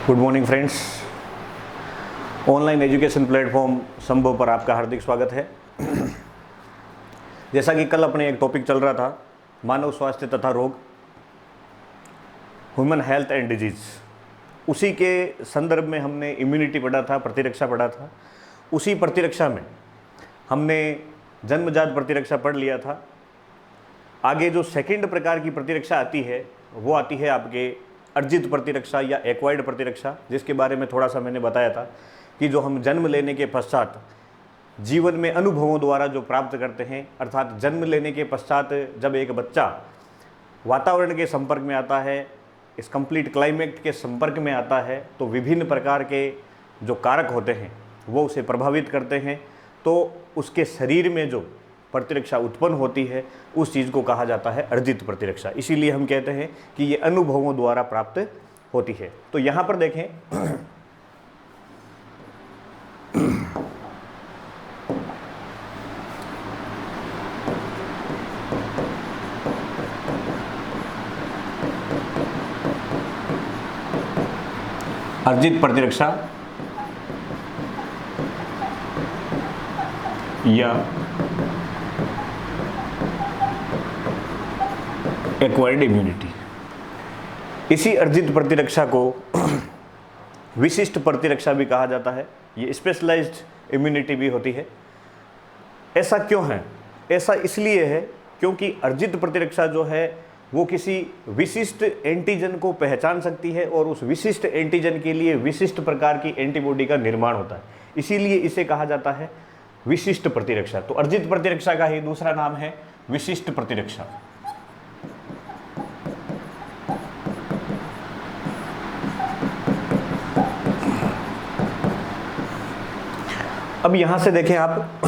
Good morning friends. Online education platform संभव पर आपका हार्दिक स्वागत है। जैसा कि कल अपने एक टॉपिक चल रहा था, मानव स्वास्थ्य तथा रोग, ह्यूमन हेल्थ एंड डिजीज़, उसी के संदर्भ में हमने इम्यूनिटी पढ़ा था, प्रतिरक्षा पढ़ा था। उसी प्रतिरक्षा में हमने जन्मजात प्रतिरक्षा पढ़ लिया था। आगे जो सेकंड प्रकार की प्रतिरक्षा आती है वो आती है आपके अर्जित प्रतिरक्षा या एक्वायर्ड प्रतिरक्षा, जिसके बारे में थोड़ा सा मैंने बताया था कि जो हम जन्म लेने के पश्चात जीवन में अनुभवों द्वारा जो प्राप्त करते हैं, अर्थात जन्म लेने के पश्चात जब एक बच्चा वातावरण के संपर्क में आता है, इस कंप्लीट क्लाइमेट के संपर्क में आता है, तो विभिन्न प्रकार के जो कारक होते हैं वो उसे प्रभावित करते हैं। तो उसके शरीर में जो प्रतिरक्षा उत्पन्न होती है उस चीज़ को कहा जाता है अर्जित प्रतिरक्षा। इसीलिए हम कहते हैं कि ये अनुभवों द्वारा प्राप्त होती है। तो यहाँ पर देखें, अर्जित प्रतिरक्षा या एक्वायर्ड इम्यूनिटी, इसी अर्जित प्रतिरक्षा को विशिष्ट प्रतिरक्षा भी कहा जाता है। ये स्पेशलाइज्ड इम्यूनिटी भी होती है। ऐसा क्यों है? ऐसा इसलिए है क्योंकि अर्जित प्रतिरक्षा जो है वो किसी विशिष्ट एंटीजन को पहचान सकती है और उस विशिष्ट एंटीजन के लिए विशिष्ट प्रकार की एंटीबॉडी का निर्माण होता है। इसीलिए इसे कहा जाता है विशिष्ट प्रतिरक्षा। तो अर्जित प्रतिरक्षा का ही दूसरा नाम है विशिष्ट प्रतिरक्षा। अब यहां से देखें आप,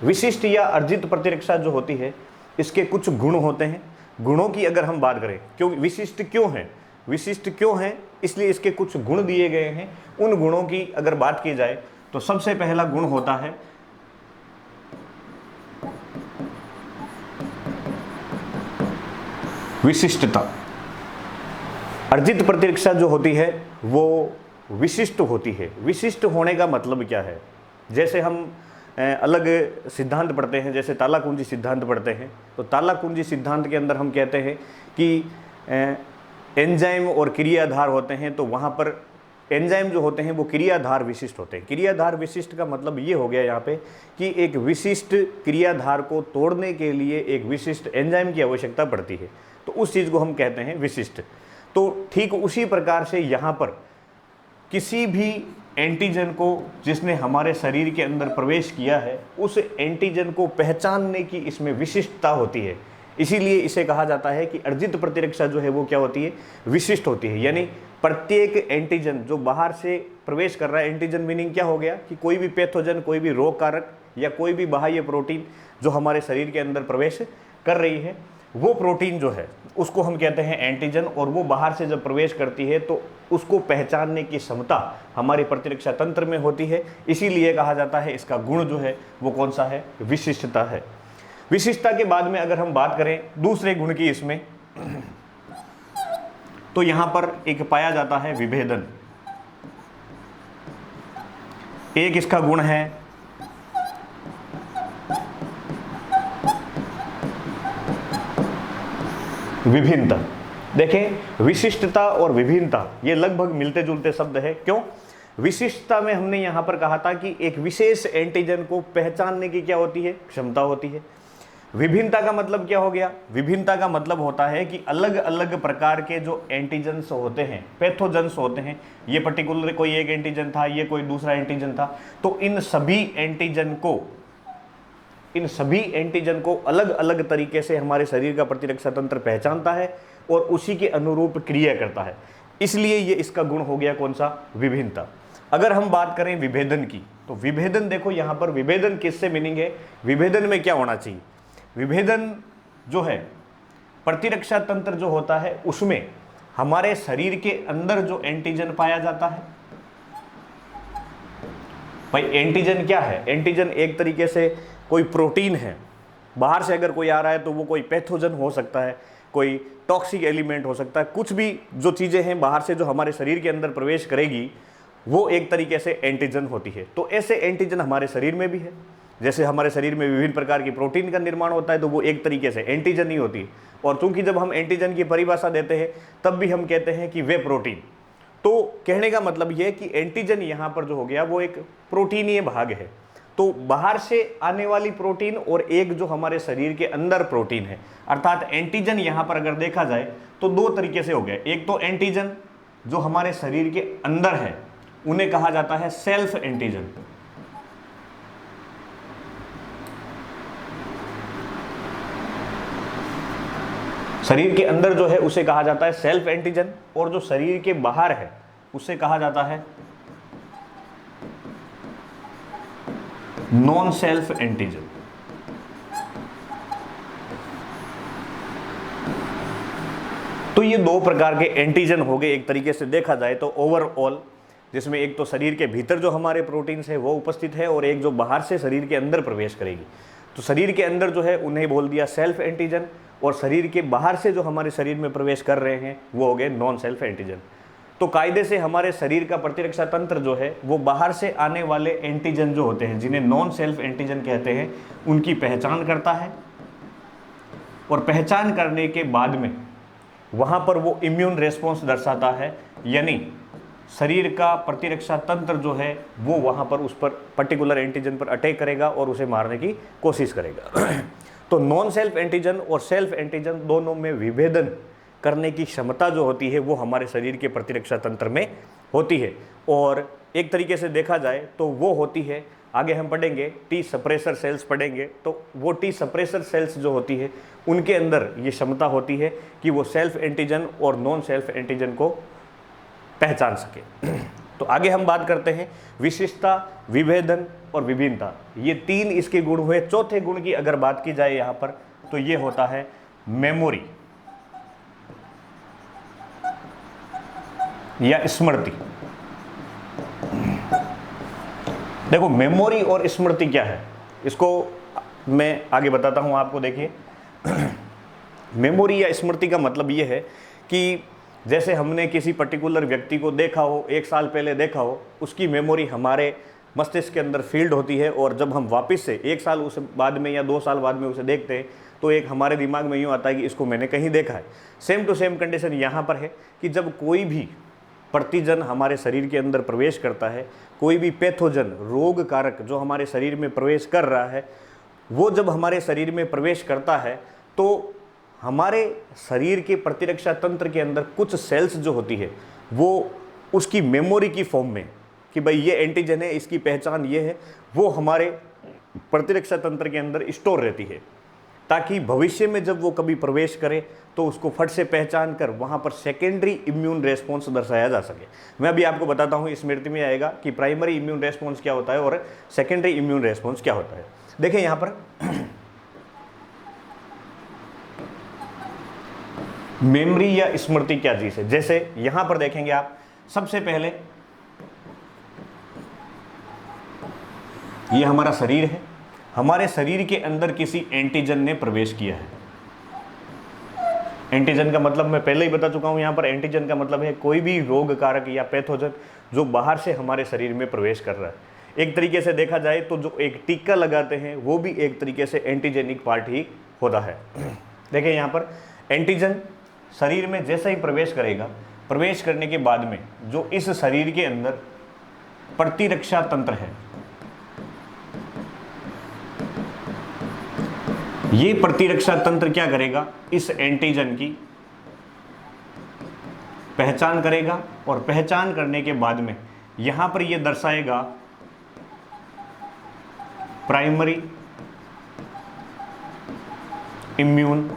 विशिष्ट या अर्जित प्रतिरक्षा जो होती है इसके कुछ गुण होते हैं। गुणों की अगर हम बात करें, क्यों विशिष्ट क्यों है, विशिष्ट क्यों है, इसलिए इसके कुछ गुण दिए गए हैं। उन गुणों की अगर बात की जाए तो सबसे पहला गुण होता है विशिष्टता। अर्जित प्रतिरक्षा जो होती है वो विशिष्ट होती है। विशिष्ट होने का मतलब क्या है? जैसे हम अलग सिद्धांत पढ़ते हैं, जैसे ताला कुंजी सिद्धांत पढ़ते हैं, तो ताला कुंजी सिद्धांत के अंदर हम कहते हैं कि एंजाइम और क्रियाधार होते हैं। तो वहाँ पर एंजाइम जो होते हैं वो क्रियाधार विशिष्ट होते हैं। क्रियाधार विशिष्ट का मतलब ये हो गया यहाँ पे कि एक विशिष्ट क्रियाधार को तोड़ने के लिए एक विशिष्ट एंजाइम की आवश्यकता पड़ती है, तो उस चीज़ को हम कहते हैं विशिष्ट। तो ठीक उसी प्रकार से यहाँ पर किसी भी एंटीजन को जिसने हमारे शरीर के अंदर प्रवेश किया है, उस एंटीजन को पहचानने की इसमें विशिष्टता होती है। इसीलिए इसे कहा जाता है कि अर्जित प्रतिरक्षा जो है वो क्या होती है, विशिष्ट होती है। यानी प्रत्येक एंटीजन जो बाहर से प्रवेश कर रहा है, एंटीजन मीनिंग क्या हो गया कि कोई भी पैथोजन, कोई भी रोग कारक या कोई भी बाह्य प्रोटीन जो हमारे शरीर के अंदर प्रवेश कर रही है, वो प्रोटीन जो है उसको हम कहते हैं एंटीजन। और वो बाहर से जब प्रवेश करती है तो उसको पहचानने की क्षमता हमारी प्रतिरक्षा तंत्र में होती है। इसीलिए कहा जाता है इसका गुण जो है वो कौन सा है, विशिष्टता है। विशिष्टता के बाद में अगर हम बात करें दूसरे गुण की इसमें, तो यहां पर एक पाया जाता है विभेदन। एक इसका गुण है विभिन्नता। देखें, विशिष्टता और विभिन्नता ये लगभग मिलते जुलते शब्द है। क्यों? विशिष्टता में हमने यहां पर कहा था कि एक विशेष एंटीजन को पहचानने की क्या होती है, क्षमता होती है। विभिन्नता का मतलब क्या हो गया? विभिन्नता का मतलब होता है कि अलग अलग प्रकार के जो एंटीजन्स होते हैं, पैथोजन्स होते हैं, ये पर्टिकुलर कोई एक एंटीजन था, ये कोई दूसरा एंटीजन था, तो इन सभी एंटीजन को अलग अलग तरीके से हमारे शरीर का प्रतिरक्षा तंत्र पहचानता है और उसी के अनुरूप क्रिया करता है। इसलिए ये इसका गुण हो गया कौन सा, विभिन्नता। अगर हम बात करें विभेदन की, तो विभेदन देखो यहाँ पर विभेदन किससे मीनिंग है, विभेदन में क्या होना चाहिए? विभेदन जो है, प्रतिरक्षा तंत्र जो होता है उसमें हमारे शरीर के अंदर जो एंटीजन पाया जाता है। भाई एंटीजन क्या है? एंटीजन एक तरीके से कोई प्रोटीन है। बाहर से अगर कोई आ रहा है तो वो कोई पैथोजन हो सकता है, कोई टॉक्सिक एलिमेंट हो सकता है, कुछ भी जो चीज़ें हैं बाहर से जो हमारे शरीर के अंदर प्रवेश करेगी वो एक तरीके से एंटीजन होती है। तो ऐसे एंटीजन हमारे शरीर में भी है। जैसे हमारे शरीर में विभिन्न प्रकार की प्रोटीन का निर्माण होता है तो वो एक तरीके से एंटीजन ही होती है। और चूंकि जब हम एंटीजन की परिभाषा देते हैं तब भी हम कहते हैं कि वे प्रोटीन। तो कहने का मतलब यह है कि एंटीजन यहाँ पर जो हो गया वो एक प्रोटीनीय भाग है। तो बाहर से आने वाली प्रोटीन और एक जो हमारे शरीर के अंदर प्रोटीन है, अर्थात एंटीजन यहाँ पर अगर देखा जाए तो दो तरीके से हो गया। एक तो एंटीजन जो हमारे शरीर के अंदर है उन्हें कहा जाता है सेल्फ एंटीजन। शरीर के अंदर जो है उसे कहा जाता है सेल्फ एंटीजन, और जो शरीर के बाहर है उसे कहा जाता है नॉन सेल्फ एंटीजन। तो ये दो प्रकार के एंटीजन हो गए एक तरीके से देखा जाए तो ओवरऑल, जिसमें एक तो शरीर के भीतर जो हमारे प्रोटीन्स है वो उपस्थित है और एक जो बाहर से शरीर के अंदर प्रवेश करेगी। तो शरीर के अंदर जो है उन्हें बोल दिया सेल्फ एंटीजन, और शरीर के बाहर से जो हमारे शरीर में प्रवेश कर रहे हैं वो हो गए नॉन सेल्फ एंटीजन। तो कायदे से हमारे शरीर का प्रतिरक्षा तंत्र जो है वो बाहर से आने वाले एंटीजन जो होते हैं जिन्हें नॉन सेल्फ एंटीजन कहते हैं उनकी पहचान करता है, और पहचान करने के बाद में वहाँ पर वो इम्यून रेस्पॉन्स दर्शाता है, यानी शरीर का प्रतिरक्षा तंत्र जो है वो वहाँ पर उस पर पर्टिकुलर एंटीजन पर अटैक करेगा और उसे मारने की कोशिश करेगा। तो नॉन सेल्फ एंटीजन और सेल्फ एंटीजन दोनों में विभेदन करने की क्षमता जो होती है वो हमारे शरीर के प्रतिरक्षा तंत्र में होती है। और एक तरीके से देखा जाए तो वो होती है, आगे हम पढ़ेंगे टी सप्रेसर सेल्स पढ़ेंगे, तो वो टी सप्रेसर सेल्स जो होती है उनके अंदर ये क्षमता होती है कि वो सेल्फ एंटीजन और नॉन सेल्फ एंटीजन को पहचान सके। तो आगे हम बात करते हैं विशिष्टता, विभेदन और विभिन्नता। ये तीन इसके गुण हुए। चौथे गुण की अगर बात की जाए यहाँ पर तो ये होता है मेमोरी या स्मृति। देखो मेमोरी और स्मृति क्या है इसको मैं आगे बताता हूं आपको। देखिए मेमोरी या स्मृति का मतलब ये है कि जैसे हमने किसी पर्टिकुलर व्यक्ति को देखा हो, एक साल पहले देखा हो, उसकी मेमोरी हमारे मस्तिष्क के अंदर फील्ड होती है, और जब हम वापस से एक साल उस बाद में या 2 साल बाद में उसे देखते हैं तो एक हमारे दिमाग में यूँ आता है कि इसको मैंने कहीं देखा है। सेम टू सेम कंडीशन यहाँ पर है कि जब कोई भी प्रतिजन हमारे शरीर के अंदर प्रवेश करता है, कोई भी पैथोजन रोग कारक जो हमारे शरीर में प्रवेश कर रहा है, वो जब हमारे शरीर में प्रवेश करता है तो हमारे शरीर के प्रतिरक्षा तंत्र के अंदर कुछ सेल्स जो होती है वो उसकी मेमोरी की फॉर्म में कि भाई ये एंटीजन है, इसकी पहचान ये है, वो हमारे प्रतिरक्षा तंत्र के अंदर स्टोर रहती है, ताकि भविष्य में जब वो कभी प्रवेश करे तो उसको फट से पहचान कर वहाँ पर सेकेंडरी इम्यून रेस्पॉन्स दर्शाया जा सके। मैं अभी आपको बताता हूँ, स्मृति में आएगा कि प्राइमरी इम्यून रेस्पॉन्स क्या होता है और सेकेंडरी इम्यून रेस्पॉन्स क्या होता है। देखें यहाँ पर मेमोरी या स्मृति क्या चीज़ है। जैसे यहाँ पर देखेंगे आप, सबसे पहले ये हमारा शरीर है, हमारे शरीर के अंदर किसी एंटीजन ने प्रवेश किया है। एंटीजन का मतलब मैं पहले ही बता चुका हूं, यहां पर एंटीजन का मतलब है कोई भी रोग कारक या पैथोजन जो बाहर से हमारे शरीर में प्रवेश कर रहा है। एक तरीके से देखा जाए तो जो एक टीका लगाते हैं वो भी एक तरीके से एंटीजेनिक पार्ट ही होता है। देखिए यहाँ पर एंटीजन शरीर में जैसा ही प्रवेश करेगा, प्रवेश करने के बाद में जो इस शरीर के अंदर प्रतिरक्षा तंत्र है, ये प्रतिरक्षा तंत्र क्या करेगा, इस एंटीजन की पहचान करेगा, और पहचान करने के बाद में यहां पर यह दर्शाएगा primary immune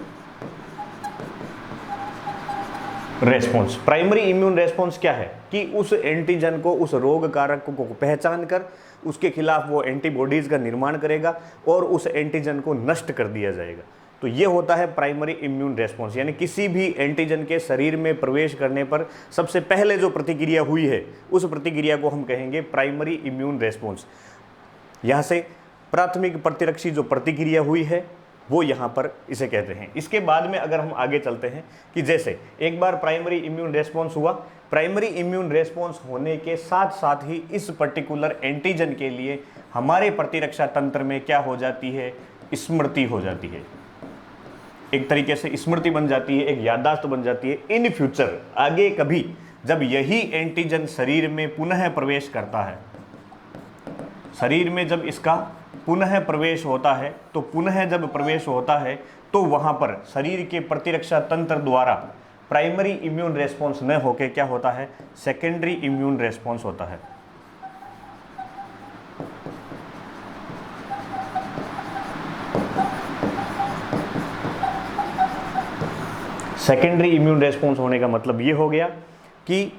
response. Primary immune response क्या है कि उस एंटीजन को, उस रोग कारक को पहचान कर उसके खिलाफ वो एंटीबॉडीज का निर्माण करेगा और उस एंटीजन को नष्ट कर दिया जाएगा। तो ये होता है प्राइमरी इम्यून रेस्पॉन्स, यानी किसी भी एंटीजन के शरीर में प्रवेश करने पर सबसे पहले जो प्रतिक्रिया हुई है उस प्रतिक्रिया को हम कहेंगे प्राइमरी इम्यून रेस्पॉन्स। यहाँ से प्राथमिक प्रतिरक्षी जो प्रतिक्रिया हुई है वो यहाँ पर इसे कहते हैं। इसके बाद में अगर हम आगे चलते हैं कि जैसे एक बार प्राइमरी इम्यून रेस्पॉन्स हुआ, प्राइमरी इम्यून रेस्पॉन्स होने के साथ साथ ही इस पर्टिकुलर एंटीजन के लिए हमारे प्रतिरक्षा तंत्र में क्या हो जाती है, स्मृति हो जाती है। एक तरीके से स्मृति बन जाती है, एक याददाश्त बन जाती है। इन फ्यूचर आगे कभी जब यही एंटीजन शरीर में पुनः प्रवेश करता है, शरीर में जब इसका पुनः प्रवेश होता है, तो पुनः जब प्रवेश होता है तो वहाँ पर शरीर के प्रतिरक्षा तंत्र द्वारा प्राइमरी इम्यून रेस्पॉन्स न होकर क्या होता है, सेकेंडरी इम्यून रेस्पॉन्स होता है। सेकेंडरी इम्यून रेस्पॉन्स होने का मतलब ये हो गया कि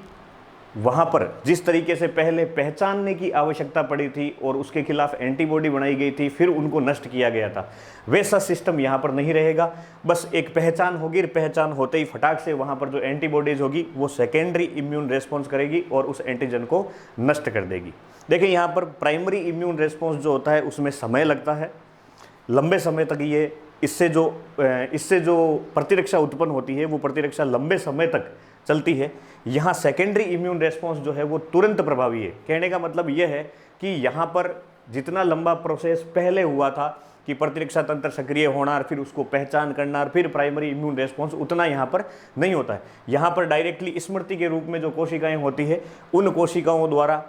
वहाँ पर जिस तरीके से पहले पहचानने की आवश्यकता पड़ी थी और उसके खिलाफ एंटीबॉडी बनाई गई थी, फिर उनको नष्ट किया गया था, वैसा सिस्टम यहाँ पर नहीं रहेगा। बस एक पहचान होगी, पहचान होते ही फटाक से वहाँ पर जो एंटीबॉडीज होगी वो सेकेंडरी इम्यून रेस्पॉन्स करेगी और उस एंटीजन को नष्ट कर देगी। देखिए यहाँ पर प्राइमरी इम्यून रेस्पॉन्स जो होता है उसमें समय लगता है, लंबे समय तक ये इससे जो प्रतिरक्षा उत्पन्न होती है वो प्रतिरक्षा लंबे समय तक चलती है। यहाँ सेकेंडरी इम्यून रेस्पॉन्स जो है वो तुरंत प्रभावी है। कहने का मतलब ये है कि यहाँ पर जितना लंबा प्रोसेस पहले हुआ था कि प्रतिरक्षा तंत्र सक्रिय होना और फिर उसको पहचान करना और फिर प्राइमरी इम्यून रेस्पॉन्स, उतना यहाँ पर नहीं होता है। यहाँ पर डायरेक्टली स्मृति के रूप में जो कोशिकाएं होती है उन कोशिकाओं द्वारा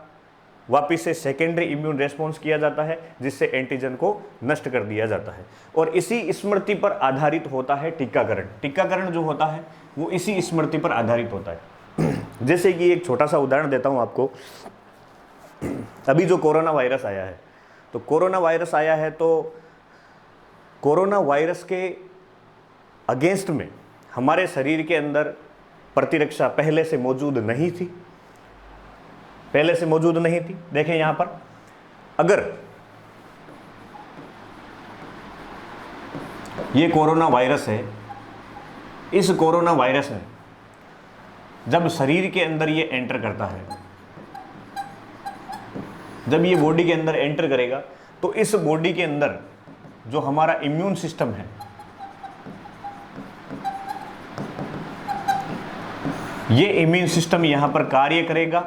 वापिस से सेकेंडरी इम्यून रेस्पॉन्स किया जाता है, जिससे एंटीजन को नष्ट कर दिया जाता है। और इसी स्मृति पर आधारित होता है टीकाकरण। टीकाकरण जो होता है वो इसी स्मृति पर आधारित होता है। जैसे कि एक छोटा सा उदाहरण देता हूं आपको। अभी जो कोरोना वायरस आया है, तो कोरोना वायरस आया है तो कोरोना वायरस के अगेंस्ट में हमारे शरीर के अंदर प्रतिरक्षा पहले से मौजूद नहीं थी, पहले से मौजूद नहीं थी। देखें यहां पर, अगर ये कोरोना वायरस है, इस कोरोना वायरस में जब शरीर के अंदर ये एंटर करता है, जब ये बॉडी के अंदर एंटर करेगा तो इस बॉडी के अंदर जो हमारा इम्यून सिस्टम है, ये इम्यून सिस्टम यहां पर कार्य करेगा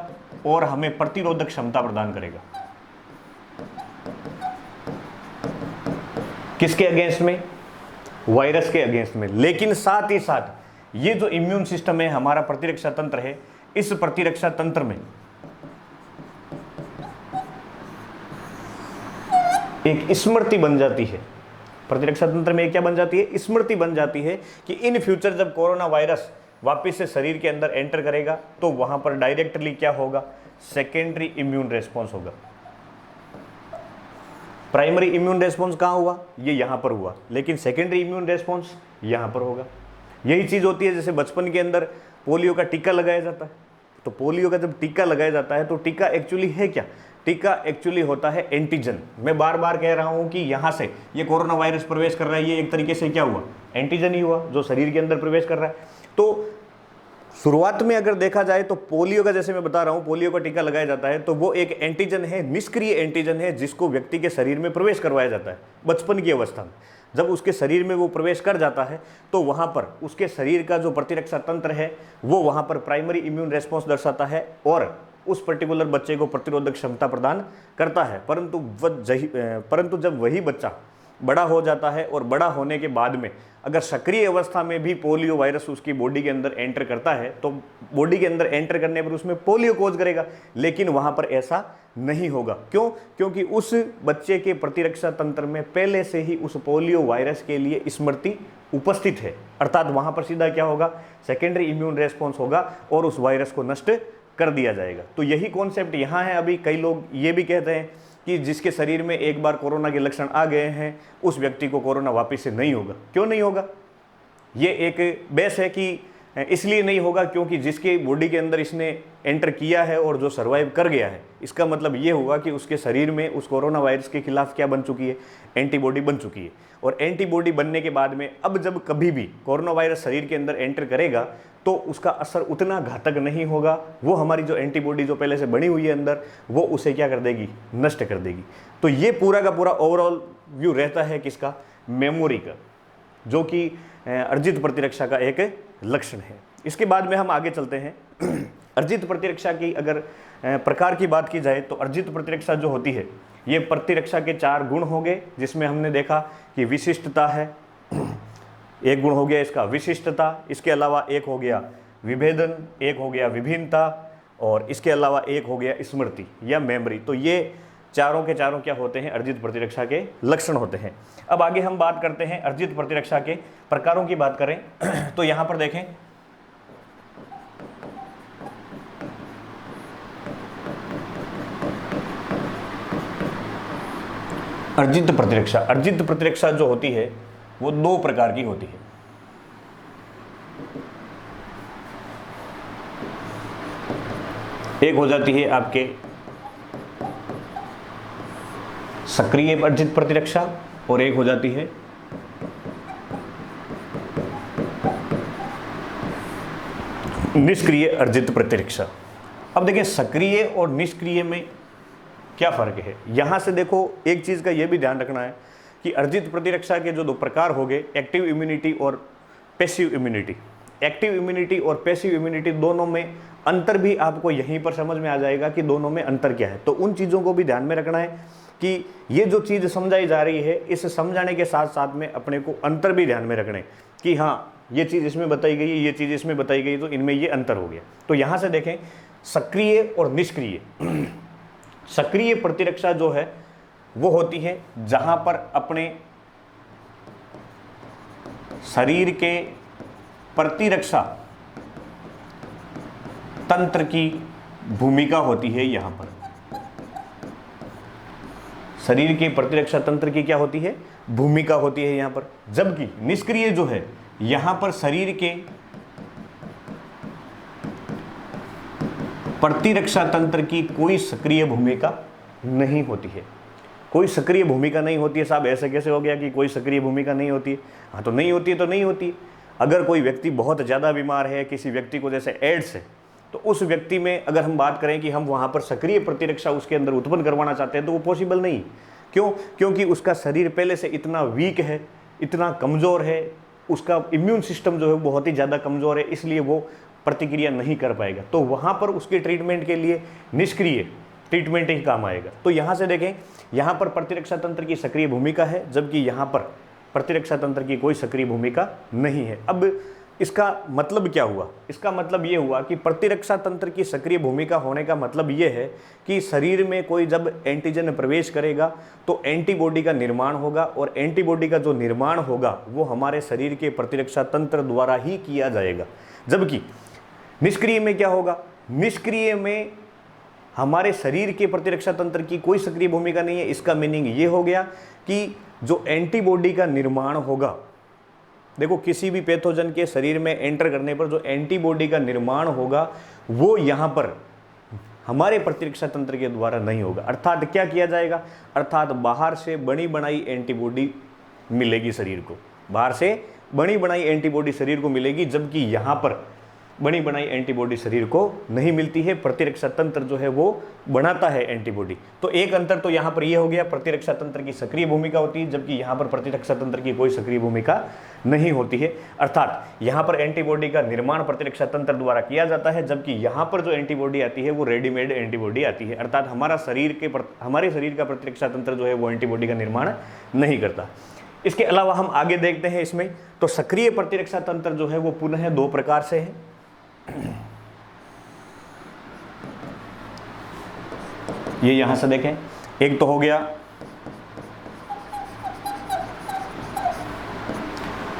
और हमें प्रतिरोधक क्षमता प्रदान करेगा। किसके अगेंस्ट में? वायरस के अगेंस्ट में। लेकिन साथ ही साथ ये जो इम्यून सिस्टम है, हमारा प्रतिरक्षा तंत्र है, इस प्रतिरक्षा तंत्र में एक स्मृति बन जाती है। प्रतिरक्षा तंत्र में क्या बन जाती है? स्मृति बन जाती है कि इन फ्यूचर जब कोरोना वायरस वापिस से शरीर के अंदर एंटर करेगा तो वहां पर डायरेक्टली क्या होगा? सेकेंडरी इम्यून रेस्पॉन्स होगा। प्राइमरी इम्यून रेस्पॉन्स कहां हुआ? ये यहां पर हुआ, लेकिन सेकेंडरी इम्यून रेस्पॉन्स यहां पर होगा। यही चीज होती है जैसे बचपन के अंदर पोलियो का टीका लगाया जाता है। तो पोलियो का जब टीका लगाया जाता है तो टीका एक्चुअली है क्या? टीका एक्चुअली होता है एंटीजन। मैं बार बार कह रहा हूं कि यहां से ये कोरोना वायरस प्रवेश कर रहा है, ये एक तरीके से क्या हुआ? एंटीजन ही हुआ जो शरीर के अंदर प्रवेश कर रहा है। तो शुरुआत में अगर देखा जाए तो पोलियो का, जैसे मैं बता रहा हूं, पोलियो का टीका लगाया जाता है तो वो एक एंटीजन है, निष्क्रिय एंटीजन है, जिसको व्यक्ति के शरीर में प्रवेश करवाया जाता है बचपन की अवस्था में। जब उसके शरीर में वो प्रवेश कर जाता है तो वहां पर उसके शरीर का जो प्रतिरक्षा तंत्र है वो वहां पर प्राइमरी इम्यून रेस्पॉन्स दर्शाता है और उस पर्टिकुलर बच्चे को प्रतिरोधक क्षमता प्रदान करता है। परंतु जब वही बच्चा बड़ा हो जाता है और बड़ा होने के बाद में अगर सक्रिय अवस्था में भी पोलियो वायरस उसकी बॉडी के अंदर एंटर करता है तो बॉडी के अंदर एंटर करने पर उसमें पोलियो कोज करेगा, लेकिन वहां पर ऐसा नहीं होगा। क्यों? क्योंकि उस बच्चे के प्रतिरक्षा तंत्र में पहले से ही उस पोलियो वायरस के लिए स्मृति उपस्थित है, अर्थात वहां पर सीधा क्या होगा? सेकेंडरी इम्यून रेस्पॉन्स होगा और उस वायरस को नष्ट कर दिया जाएगा। तो यही कॉन्सेप्ट यहाँ है। अभी कई लोग ये भी कहते हैं कि जिसके शरीर में एक बार कोरोना के लक्षण आ गए हैं उस व्यक्ति को कोरोना वापस से नहीं होगा। क्यों नहीं होगा? ये एक बहस है कि इसलिए नहीं होगा क्योंकि जिसके बॉडी के अंदर इसने एंटर किया है और जो सर्वाइव कर गया है, इसका मतलब ये हुआ कि उसके शरीर में उस कोरोना वायरस के खिलाफ क्या बन चुकी है? एंटीबॉडी बन चुकी है। और एंटीबॉडी बनने के बाद में अब जब कभी भी कोरोना वायरस शरीर के अंदर एंटर करेगा तो उसका असर उतना घातक नहीं होगा। वो हमारी जो एंटीबॉडी जो पहले से बनी हुई है अंदर, वो उसे क्या कर देगी? नष्ट कर देगी। तो ये पूरा का पूरा ओवरऑल व्यू रहता है किसका? मेमोरी का, जो कि अर्जित प्रतिरक्षा का एक लक्षण है। इसके बाद में हम आगे चलते हैं। अर्जित प्रतिरक्षा की अगर प्रकार की बात की जाए तो अर्जित प्रतिरक्षा जो होती है ये प्रतिरक्षा के 4 गुण हो गए, जिसमें हमने देखा कि विशिष्टता है, एक गुण हो गया इसका विशिष्टता, इसके अलावा एक हो गया विभेदन, एक हो गया विभिन्नता, और इसके अलावा एक हो गया स्मृति या मेमोरी। तो ये चारों के चारों क्या होते हैं, अर्जित प्रतिरक्षा के लक्षण होते हैं। अब आगे हम बात करते हैं अर्जित प्रतिरक्षा के प्रकारों की बात करें तो यहां पर देखें, अर्जित प्रतिरक्षा जो होती है वो 2 प्रकार की होती है। एक हो जाती है आपके सक्रिय अर्जित प्रतिरक्षा और एक हो जाती है निष्क्रिय अर्जित प्रतिरक्षा। अब देखिए सक्रिय और निष्क्रिय में क्या फर्क है। यहां से देखो एक चीज का यह भी ध्यान रखना है कि अर्जित प्रतिरक्षा के जो 2 प्रकार हो गए, एक्टिव इम्यूनिटी और पैसिव इम्यूनिटी। एक्टिव इम्यूनिटी और पैसिव इम्यूनिटी दोनों में अंतर भी आपको यहीं पर समझ में आ जाएगा कि दोनों में अंतर क्या है। तो उन चीज़ों को भी ध्यान में रखना है कि ये जो चीज़ समझाई जा रही है, इस समझाने के साथ साथ में अपने को अंतर भी ध्यान में रखने कि हाँ ये चीज़ इसमें बताई गई, ये चीज़ इसमें बताई गई, तो इनमें ये अंतर हो गया। तो यहाँ से देखें सक्रिय और निष्क्रिय। सक्रिय प्रतिरक्षा जो है वो होती है जहाँ पर अपने शरीर के प्रतिरक्षा तंत्र की भूमिका होती है। यहां पर शरीर के प्रतिरक्षा तंत्र की क्या होती है, भूमिका होती है यहां पर। जबकि निष्क्रिय जो है यहां पर शरीर के प्रतिरक्षा तंत्र की कोई सक्रिय भूमिका नहीं होती है। कोई सक्रिय भूमिका नहीं होती है। साहब ऐसे कैसे हो गया कि कोई सक्रिय भूमिका नहीं होती है? हाँ तो नहीं होती है तो नहीं होती है। अगर कोई व्यक्ति बहुत ज़्यादा बीमार है, किसी व्यक्ति को जैसे एड्स है, तो उस व्यक्ति में अगर हम बात करें कि हम वहाँ पर सक्रिय प्रतिरक्षा उसके अंदर उत्पन्न करवाना चाहते हैं तो वो पॉसिबल नहीं। क्यों? क्योंकि उसका शरीर पहले से इतना वीक है, इतना कमज़ोर है, उसका इम्यून सिस्टम जो है बहुत ही ज़्यादा कमज़ोर है, इसलिए वो प्रतिक्रिया नहीं कर पाएगा। तो वहाँ पर उसके ट्रीटमेंट के लिए निष्क्रिय ट्रीटमेंट ही काम आएगा। तो यहाँ से देखें, यहाँ पर प्रतिरक्षा तंत्र की सक्रिय भूमिका है, जबकि यहाँ पर प्रतिरक्षा तंत्र की कोई सक्रिय भूमिका नहीं है। अब इसका मतलब क्या हुआ? इसका मतलब ये हुआ कि प्रतिरक्षा तंत्र की सक्रिय भूमिका होने का मतलब ये है कि शरीर में कोई जब एंटीजन प्रवेश करेगा तो एंटीबॉडी का निर्माण होगा, और एंटीबॉडी का जो निर्माण होगा वो हमारे शरीर के प्रतिरक्षा तंत्र द्वारा ही किया जाएगा। जबकि निष्क्रिय में क्या होगा? निष्क्रिय में हमारे शरीर के प्रतिरक्षा तंत्र की कोई सक्रिय भूमिका नहीं है। इसका मीनिंग ये हो गया कि जो एंटीबॉडी का निर्माण होगा, देखो किसी भी पैथोजन के शरीर में एंटर करने पर जो एंटीबॉडी का निर्माण होगा वो यहाँ पर हमारे प्रतिरक्षा तंत्र के द्वारा नहीं होगा। अर्थात क्या किया जाएगा? अर्थात बाहर से बनी बनाई एंटीबॉडी मिलेगी शरीर को, बाहर से बनी बनाई एंटीबॉडी शरीर को मिलेगी, जबकि यहाँ पर बनी बनाई एंटीबॉडी शरीर को नहीं मिलती है। प्रतिरक्षा तंत्र जो है वो बनाता है एंटीबॉडी। तो एक अंतर तो यहाँ पर ये हो गया, प्रतिरक्षा तंत्र की सक्रिय भूमिका होती है, जबकि यहाँ पर प्रतिरक्षा तंत्र की कोई सक्रिय भूमिका नहीं होती है। अर्थात यहाँ पर एंटीबॉडी का निर्माण प्रतिरक्षा तंत्र द्वारा किया जाता है, जबकि यहाँ पर जो एंटीबॉडी आती है वो रेडीमेड एंटीबॉडी आती है। अर्थात हमारे शरीर का प्रतिरक्षा तंत्र जो है वो एंटीबॉडी का निर्माण नहीं करता। इसके अलावा हम आगे देखते हैं इसमें, तो सक्रिय प्रतिरक्षा तंत्र जो है वो पुनः 2 प्रकार से है। ये यहां से देखें, एक तो हो गया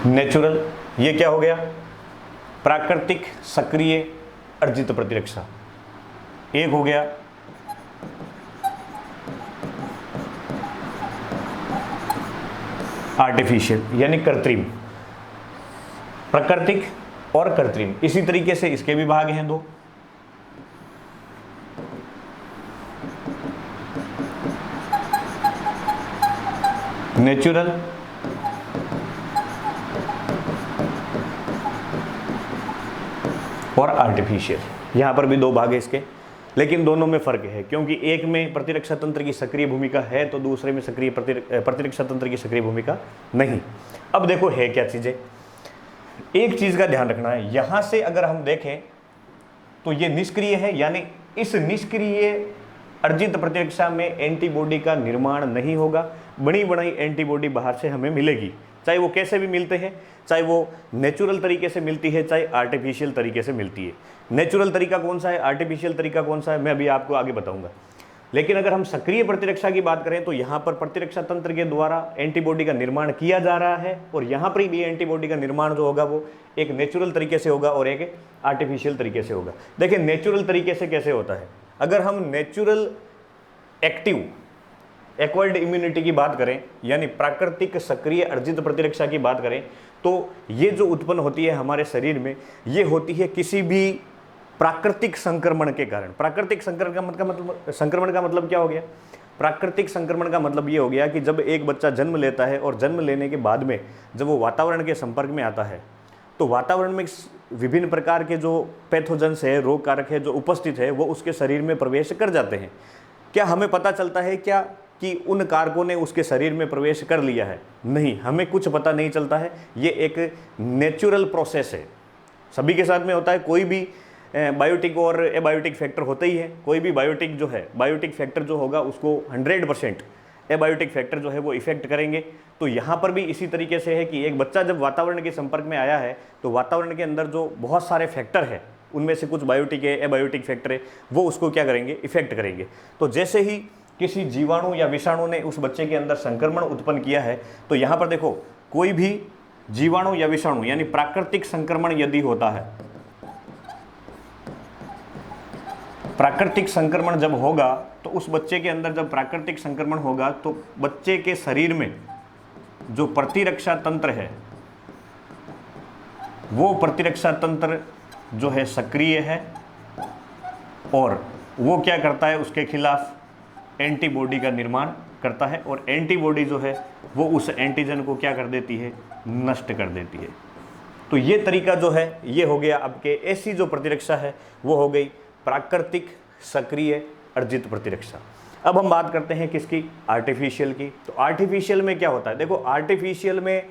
नेचुरल, ये क्या हो गया? प्राकृतिक सक्रिय अर्जित प्रतिरक्षा। एक हो गया आर्टिफिशियल यानी कृत्रिम, प्राकृतिक और कृत्रिम। इसी तरीके से इसके भी भाग हैं 2। नेचुरल और आर्टिफिशियल, यहां पर भी 2 भाग है इसके। लेकिन दोनों में फर्क है, क्योंकि एक में प्रतिरक्षा तंत्र की सक्रिय भूमिका है तो दूसरे में सक्रिय प्रतिरक्षा तंत्र की सक्रिय भूमिका नहीं। अब देखो है क्या चीजें, एक चीज का ध्यान रखना है, यहां से अगर हम देखें तो ये निष्क्रिय है, यानी इस निष्क्रिय अर्जित प्रतिरक्षा में एंटीबॉडी का निर्माण नहीं होगा। बड़ी बड़ी एंटीबॉडी बाहर से हमें मिलेगी, चाहे वो कैसे भी मिलते हैं, चाहे वो नेचुरल तरीके से मिलती है, चाहे आर्टिफिशियल तरीके से मिलती है। नेचुरल तरीका कौन सा है, आर्टिफिशियल तरीका कौन सा है, मैं अभी आपको आगे बताऊंगा। लेकिन अगर हम सक्रिय प्रतिरक्षा की बात करें तो यहाँ पर प्रतिरक्षा तंत्र के द्वारा एंटीबॉडी का निर्माण किया जा रहा है, और यहाँ पर भी एंटीबॉडी का निर्माण जो होगा वो एक नेचुरल तरीके से होगा और एक आर्टिफिशियल तरीके से होगा। देखिए नेचुरल तरीके से कैसे होता है, अगर हम नेचुरल एक्टिव एक्वायर्ड इम्यूनिटी की बात करें, यानी प्राकृतिक सक्रिय अर्जित प्रतिरक्षा की बात करें, तो ये जो उत्पन्न होती है हमारे शरीर में, ये होती है किसी भी प्राकृतिक संक्रमण के कारण। प्राकृतिक संक्रमण का मतलब क्या हो गया, प्राकृतिक संक्रमण का मतलब ये हो गया कि जब एक बच्चा जन्म लेता है और जन्म लेने के बाद में जब वो वातावरण के संपर्क में आता है तो वातावरण में विभिन्न प्रकार के जो पैथोजेंस है, रोग कारक है जो उपस्थित है, वो उसके शरीर में प्रवेश कर जाते हैं। क्या हमें पता चलता है क्या कि उन कारकों ने उसके शरीर में प्रवेश कर लिया है? नहीं, हमें कुछ पता नहीं चलता है। ये एक नेचुरल प्रोसेस है, सभी के साथ में होता है। कोई भी बायोटिक और एबायोटिक फैक्टर होते ही है, कोई भी बायोटिक जो है, बायोटिक फैक्टर जो होगा उसको 100% एबायोटिक फैक्टर जो है वो इफेक्ट करेंगे। तो यहाँ पर भी इसी तरीके से है कि एक बच्चा जब वातावरण के संपर्क में आया है तो वातावरण के अंदर जो बहुत सारे फैक्टर है, उनमें से कुछ बायोटिक है, एबायोटिक फैक्टर है, वो उसको क्या करेंगे, इफेक्ट करेंगे। तो जैसे ही किसी जीवाणु या विषाणु ने उस बच्चे के अंदर संक्रमण उत्पन्न किया है, तो यहाँ पर देखो कोई भी जीवाणु या विषाणु यानी प्राकृतिक संक्रमण यदि होता है, प्राकृतिक संक्रमण जब होगा तो उस बच्चे के अंदर जब प्राकृतिक संक्रमण होगा तो बच्चे के शरीर में जो प्रतिरक्षा तंत्र है वो प्रतिरक्षा तंत्र जो है सक्रिय है, और वो क्या करता है, उसके खिलाफ एंटीबॉडी का निर्माण करता है, और एंटीबॉडी जो है वो उस एंटीजन को क्या कर देती है, नष्ट कर देती है। तो ये तरीका जो है ये हो गया आपके, ऐसी जो प्रतिरक्षा है वो हो गई प्राकृतिक सक्रिय अर्जित प्रतिरक्षा। अब हम बात करते हैं किसकी, आर्टिफिशियल की। तो आर्टिफिशियल में क्या होता है, देखो आर्टिफिशियल में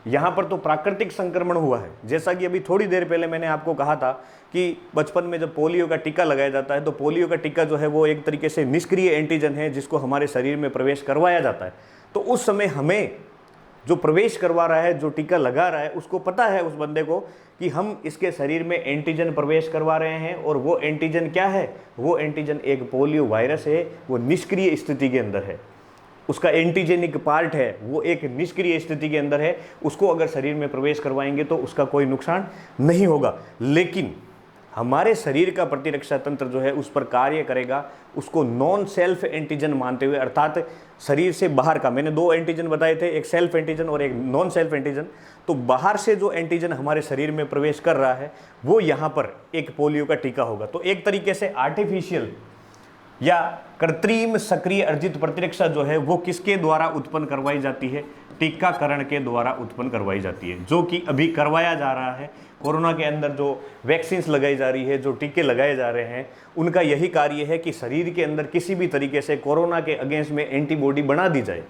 यहाँ पर तो प्राकृतिक संक्रमण हुआ है, जैसा कि अभी थोड़ी देर पहले मैंने आपको कहा था कि बचपन में जब पोलियो का टीका लगाया जाता है तो पोलियो का टीका जो है वो एक तरीके से निष्क्रिय एंटीजन है जिसको हमारे शरीर में प्रवेश करवाया जाता है। तो उस समय हमें जो प्रवेश करवा रहा है, जो टीका लगा रहा है, उसको पता है उस बंदे को कि हम इसके शरीर में एंटीजन प्रवेश करवा रहे हैं, और वो एंटीजन क्या है, वो एंटीजन एक पोलियो वायरस है, वो निष्क्रिय स्थिति के अंदर है, उसका एंटीजेनिक पार्ट है वो एक निष्क्रिय स्थिति के अंदर है। उसको अगर शरीर में प्रवेश करवाएंगे तो उसका कोई नुकसान नहीं होगा, लेकिन हमारे शरीर का प्रतिरक्षा तंत्र जो है उस पर कार्य करेगा, उसको नॉन सेल्फ एंटीजन मानते हुए, अर्थात शरीर से बाहर का। मैंने दो एंटीजन बताए थे, एक सेल्फ एंटीजन और एक नॉन सेल्फ एंटीजन। तो बाहर से जो एंटीजन हमारे शरीर में प्रवेश कर रहा है वो यहाँ पर एक पोलियो का टीका होगा। तो एक तरीके से आर्टिफिशियल या कृत्रिम सक्रिय अर्जित प्रतिरक्षा जो है वो किसके द्वारा उत्पन्न करवाई जाती है, टीकाकरण के द्वारा उत्पन्न करवाई जाती है, जो कि अभी करवाया जा रहा है। कोरोना के अंदर जो वैक्सीन्स लगाई जा रही है, जो टीके लगाए जा रहे हैं, उनका यही कार्य है कि शरीर के अंदर किसी भी तरीके से कोरोना के अगेंस्ट में एंटीबॉडी बना दी जाए।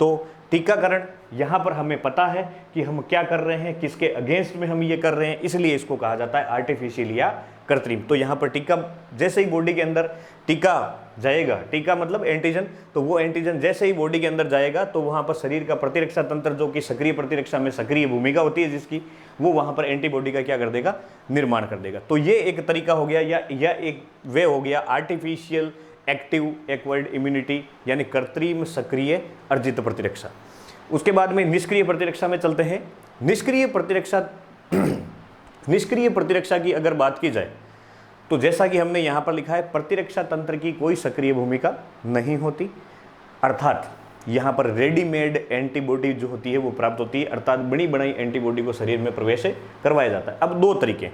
तो टीकाकरण यहाँ पर हमें पता है कि हम क्या कर रहे हैं, किसके अगेंस्ट में हम ये कर रहे हैं, इसलिए इसको कहा जाता है आर्टिफिशियल या कृत्रिम। तो यहाँ पर टीका, जैसे ही बॉडी के अंदर टीका जाएगा, टीका मतलब एंटीजन, तो वो एंटीजन जैसे ही बॉडी के अंदर जाएगा तो वहाँ पर शरीर का प्रतिरक्षा तंत्र जो कि सक्रिय प्रतिरक्षा में सक्रिय भूमिका होती है जिसकी, वो वहाँ पर एंटीबॉडी का क्या कर देगा, निर्माण कर देगा। तो ये एक तरीका हो गया या एक वे हो गया आर्टिफिशियल एक्टिव एक्वायर्ड इम्यूनिटी, यानी कृत्रिम सक्रिय अर्जित प्रतिरक्षा। उसके बाद में निष्क्रिय प्रतिरक्षा में चलते हैं। निष्क्रिय प्रतिरक्षा की अगर बात की जाए तो जैसा कि हमने यहाँ पर लिखा है, प्रतिरक्षा तंत्र की कोई सक्रिय भूमिका नहीं होती, अर्थात यहाँ पर रेडीमेड एंटीबॉडी जो होती है वो प्राप्त होती है, अर्थात बड़ी बड़ी एंटीबॉडी को शरीर में प्रवेश करवाया जाता है। अब दो तरीके,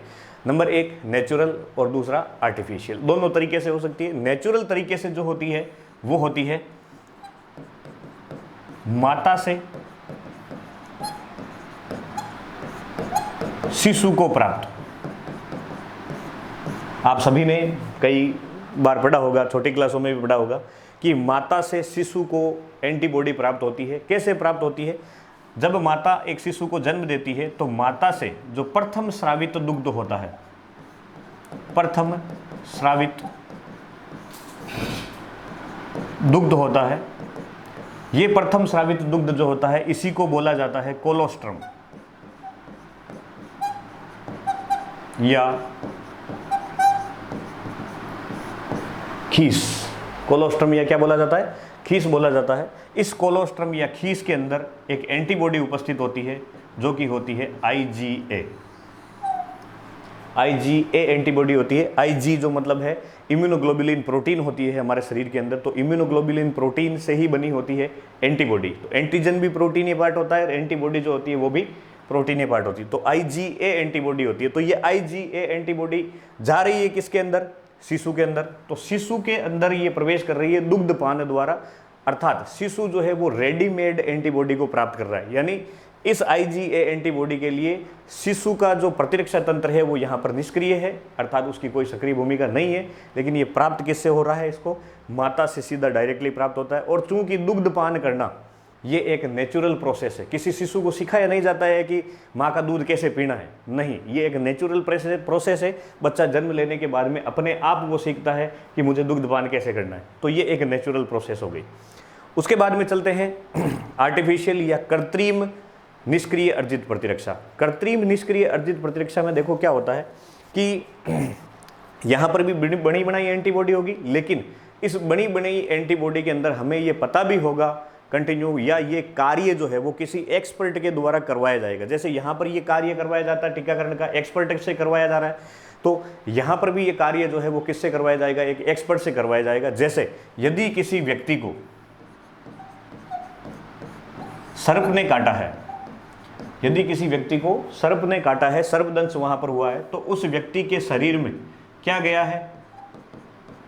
नंबर एक नेचुरल और दूसरा आर्टिफिशियल। दोनों तरीके से हो सकती है। नेचुरल तरीके से जो होती है वो होती है माता से शिशु को प्राप्त। आप सभी ने कई बार पढ़ा होगा, छोटी क्लासों में भी पढ़ा होगा कि माता से शिशु को एंटीबॉडी प्राप्त होती है। कैसे प्राप्त होती है? जब माता एक शिशु को जन्म देती है तो माता से जो प्रथम स्रावित दुग्ध होता है, प्रथम स्रावित दुग्ध होता है, ये प्रथम स्रावित दुग्ध जो होता है इसी को बोला जाता है कोलोस्ट्रम या खीस। कोलोस्ट्रम या क्या बोला जाता है? खीस बोला जाता है। इस कोलोस्ट्रम या खीस के अंदर एक एंटीबॉडी उपस्थित होती है जो कि होती है IgA। IgA एंटीबॉडी होती है। Ig जो मतलब है इम्यूनोग्लोबुलिन प्रोटीन होती है हमारे शरीर के अंदर, तो इम्यूनोग्लोबुलिन प्रोटीन से ही बनी होती है एंटीबॉडी। तो एंटीजन भी प्रोटीन ही पार्ट होता है और एंटीबॉडी जो होती है वो भी प्रोटीन ही पार्ट होती है। तो IgA एंटीबॉडी होती है। तो ये IgA एंटीबॉडी जा रही है किसके अंदर? शिशु के अंदर। तो शिशु के अंदर ये प्रवेश कर रही है दुग्धपान द्वारा, अर्थात शिशु जो है वो रेडीमेड एंटीबॉडी को प्राप्त कर रहा है। यानी इस IgA एंटीबॉडी के लिए शिशु का जो प्रतिरक्षा तंत्र है वो यहाँ पर निष्क्रिय है, अर्थात उसकी कोई सक्रिय भूमिका नहीं है। लेकिन ये प्राप्त किससे हो रहा है? इसको माता से सीधा डायरेक्टली प्राप्त होता है। और चूंकि दुग्धपान करना ये एक नेचुरल प्रोसेस है, किसी शिशु को सिखाया नहीं जाता है कि माँ का दूध कैसे पीना है, नहीं, ये एक नेचुरल प्रोसेस है। बच्चा जन्म लेने के बाद में अपने आप वो सीखता है कि मुझे दुग्धपान कैसे करना है। तो ये एक नेचुरल प्रोसेस हो गई। उसके बाद में चलते हैं आर्टिफिशियल या कृत्रिम निष्क्रिय अर्जित प्रतिरक्षा। कृत्रिम निष्क्रिय अर्जित प्रतिरक्षा में देखो क्या होता है कि यहाँ पर भी बनी बनाई एंटीबॉडी होगी, लेकिन इस बनी बनाई एंटीबॉडी के अंदर हमें ये पता भी होगा कंटिन्यू, या ये कार्य जो है वो किसी एक्सपर्ट के द्वारा करवाया जाएगा। जैसे यहाँ पर ये कार्य करवाया जाता है टीकाकरण का, एक्सपर्ट से करवाया जा रहा है, तो यहाँ पर भी ये कार्य जो है वो किससे करवाया जाएगा? एक एक्सपर्ट से करवाया जाएगा। जैसे यदि किसी व्यक्ति को सर्प ने काटा है, यदि किसी व्यक्ति को सर्प ने काटा है, सर्पदंश वहां पर हुआ है, तो उस व्यक्ति के शरीर में क्या गया है?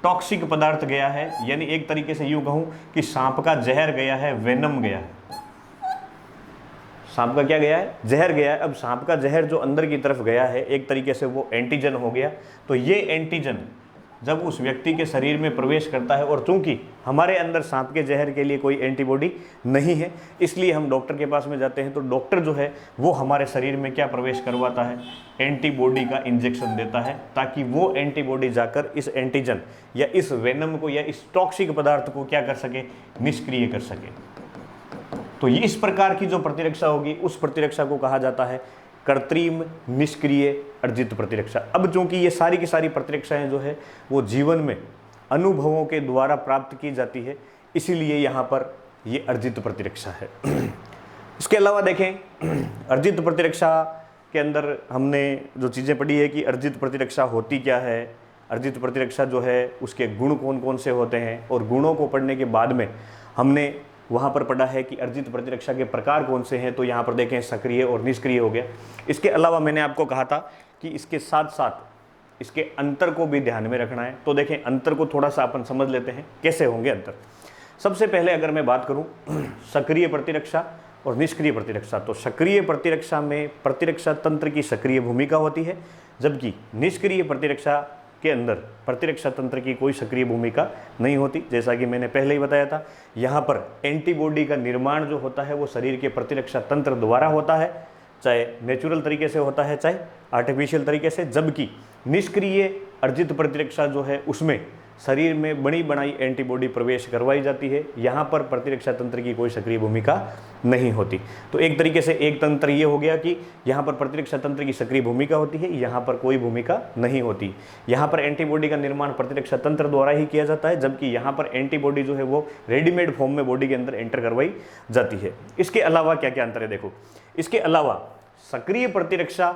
टॉक्सिक पदार्थ गया है। यानी एक तरीके से यूं कहूं कि सांप का जहर गया है, वेनम गया है। सांप का क्या गया है? जहर गया है। अब सांप का जहर जो अंदर की तरफ गया है एक तरीके से वो एंटीजन हो गया। तो ये एंटीजन जब उस व्यक्ति के शरीर में प्रवेश करता है, और चूंकि हमारे अंदर सांप के जहर के लिए कोई एंटीबॉडी नहीं है, इसलिए हम डॉक्टर के पास में जाते हैं, तो डॉक्टर जो है वो हमारे शरीर में क्या प्रवेश करवाता है? एंटीबॉडी का इंजेक्शन देता है, ताकि वो एंटीबॉडी जाकर इस एंटीजन या इस वेनम को या इस टॉक्सिक पदार्थ को क्या कर सके? निष्क्रिय कर सके। तो ये इस प्रकार की जो प्रतिरक्षा होगी उस प्रतिरक्षा को कहा जाता है कृत्रिम निष्क्रिय अर्जित प्रतिरक्षा। अब चूंकि ये सारी की सारी प्रतिरक्षाएं जो है वो जीवन में अनुभवों के द्वारा प्राप्त की जाती है, इसीलिए यहाँ पर ये अर्जित प्रतिरक्षा है। इसके अलावा देखें अर्जित प्रतिरक्षा के अंदर हमने जो चीज़ें पढ़ी है कि अर्जित प्रतिरक्षा होती क्या है, अर्जित प्रतिरक्षा जो है उसके गुण कौन कौन से होते हैं, और गुणों को पढ़ने के बाद में हमने वहाँ पर पढ़ा है कि अर्जित प्रतिरक्षा के प्रकार कौन से हैं। तो यहाँ पर देखें सक्रिय और निष्क्रिय हो गया। इसके अलावा मैंने आपको कहा था कि इसके साथ साथ इसके अंतर को भी ध्यान में रखना है। तो देखें अंतर को थोड़ा सा अपन समझ लेते हैं कैसे होंगे अंतर। सबसे पहले अगर मैं बात करूँ सक्रिय प्रतिरक्षा और निष्क्रिय प्रतिरक्षा, तो सक्रिय प्रतिरक्षा में प्रतिरक्षा तंत्र की सक्रिय भूमिका होती है, जबकि निष्क्रिय प्रतिरक्षा के अंदर प्रतिरक्षा तंत्र की कोई सक्रिय भूमिका नहीं होती। जैसा कि मैंने पहले ही बताया था, यहाँ पर एंटीबॉडी का निर्माण जो होता है वो शरीर के प्रतिरक्षा तंत्र द्वारा होता है, चाहे नेचुरल तरीके से होता है चाहे आर्टिफिशियल तरीके से। जबकि निष्क्रिय अर्जित प्रतिरक्षा जो है उसमें शरीर में बनी बनाई एंटीबॉडी प्रवेश करवाई जाती है, यहाँ पर प्रतिरक्षा तंत्र की कोई सक्रिय भूमिका नहीं होती। तो एक तरीके से एक तंत्र ये हो गया कि यहाँ पर प्रतिरक्षा तंत्र की सक्रिय भूमिका होती है, यहाँ पर कोई भूमिका नहीं होती। यहाँ पर एंटीबॉडी का निर्माण प्रतिरक्षा तंत्र द्वारा ही किया जाता है, जबकि यहाँ पर एंटीबॉडी जो है वो रेडीमेड फॉर्म में बॉडी के अंदर एंटर करवाई जाती है। इसके अलावा क्या क्या अंतर है देखो। इसके अलावा सक्रिय प्रतिरक्षा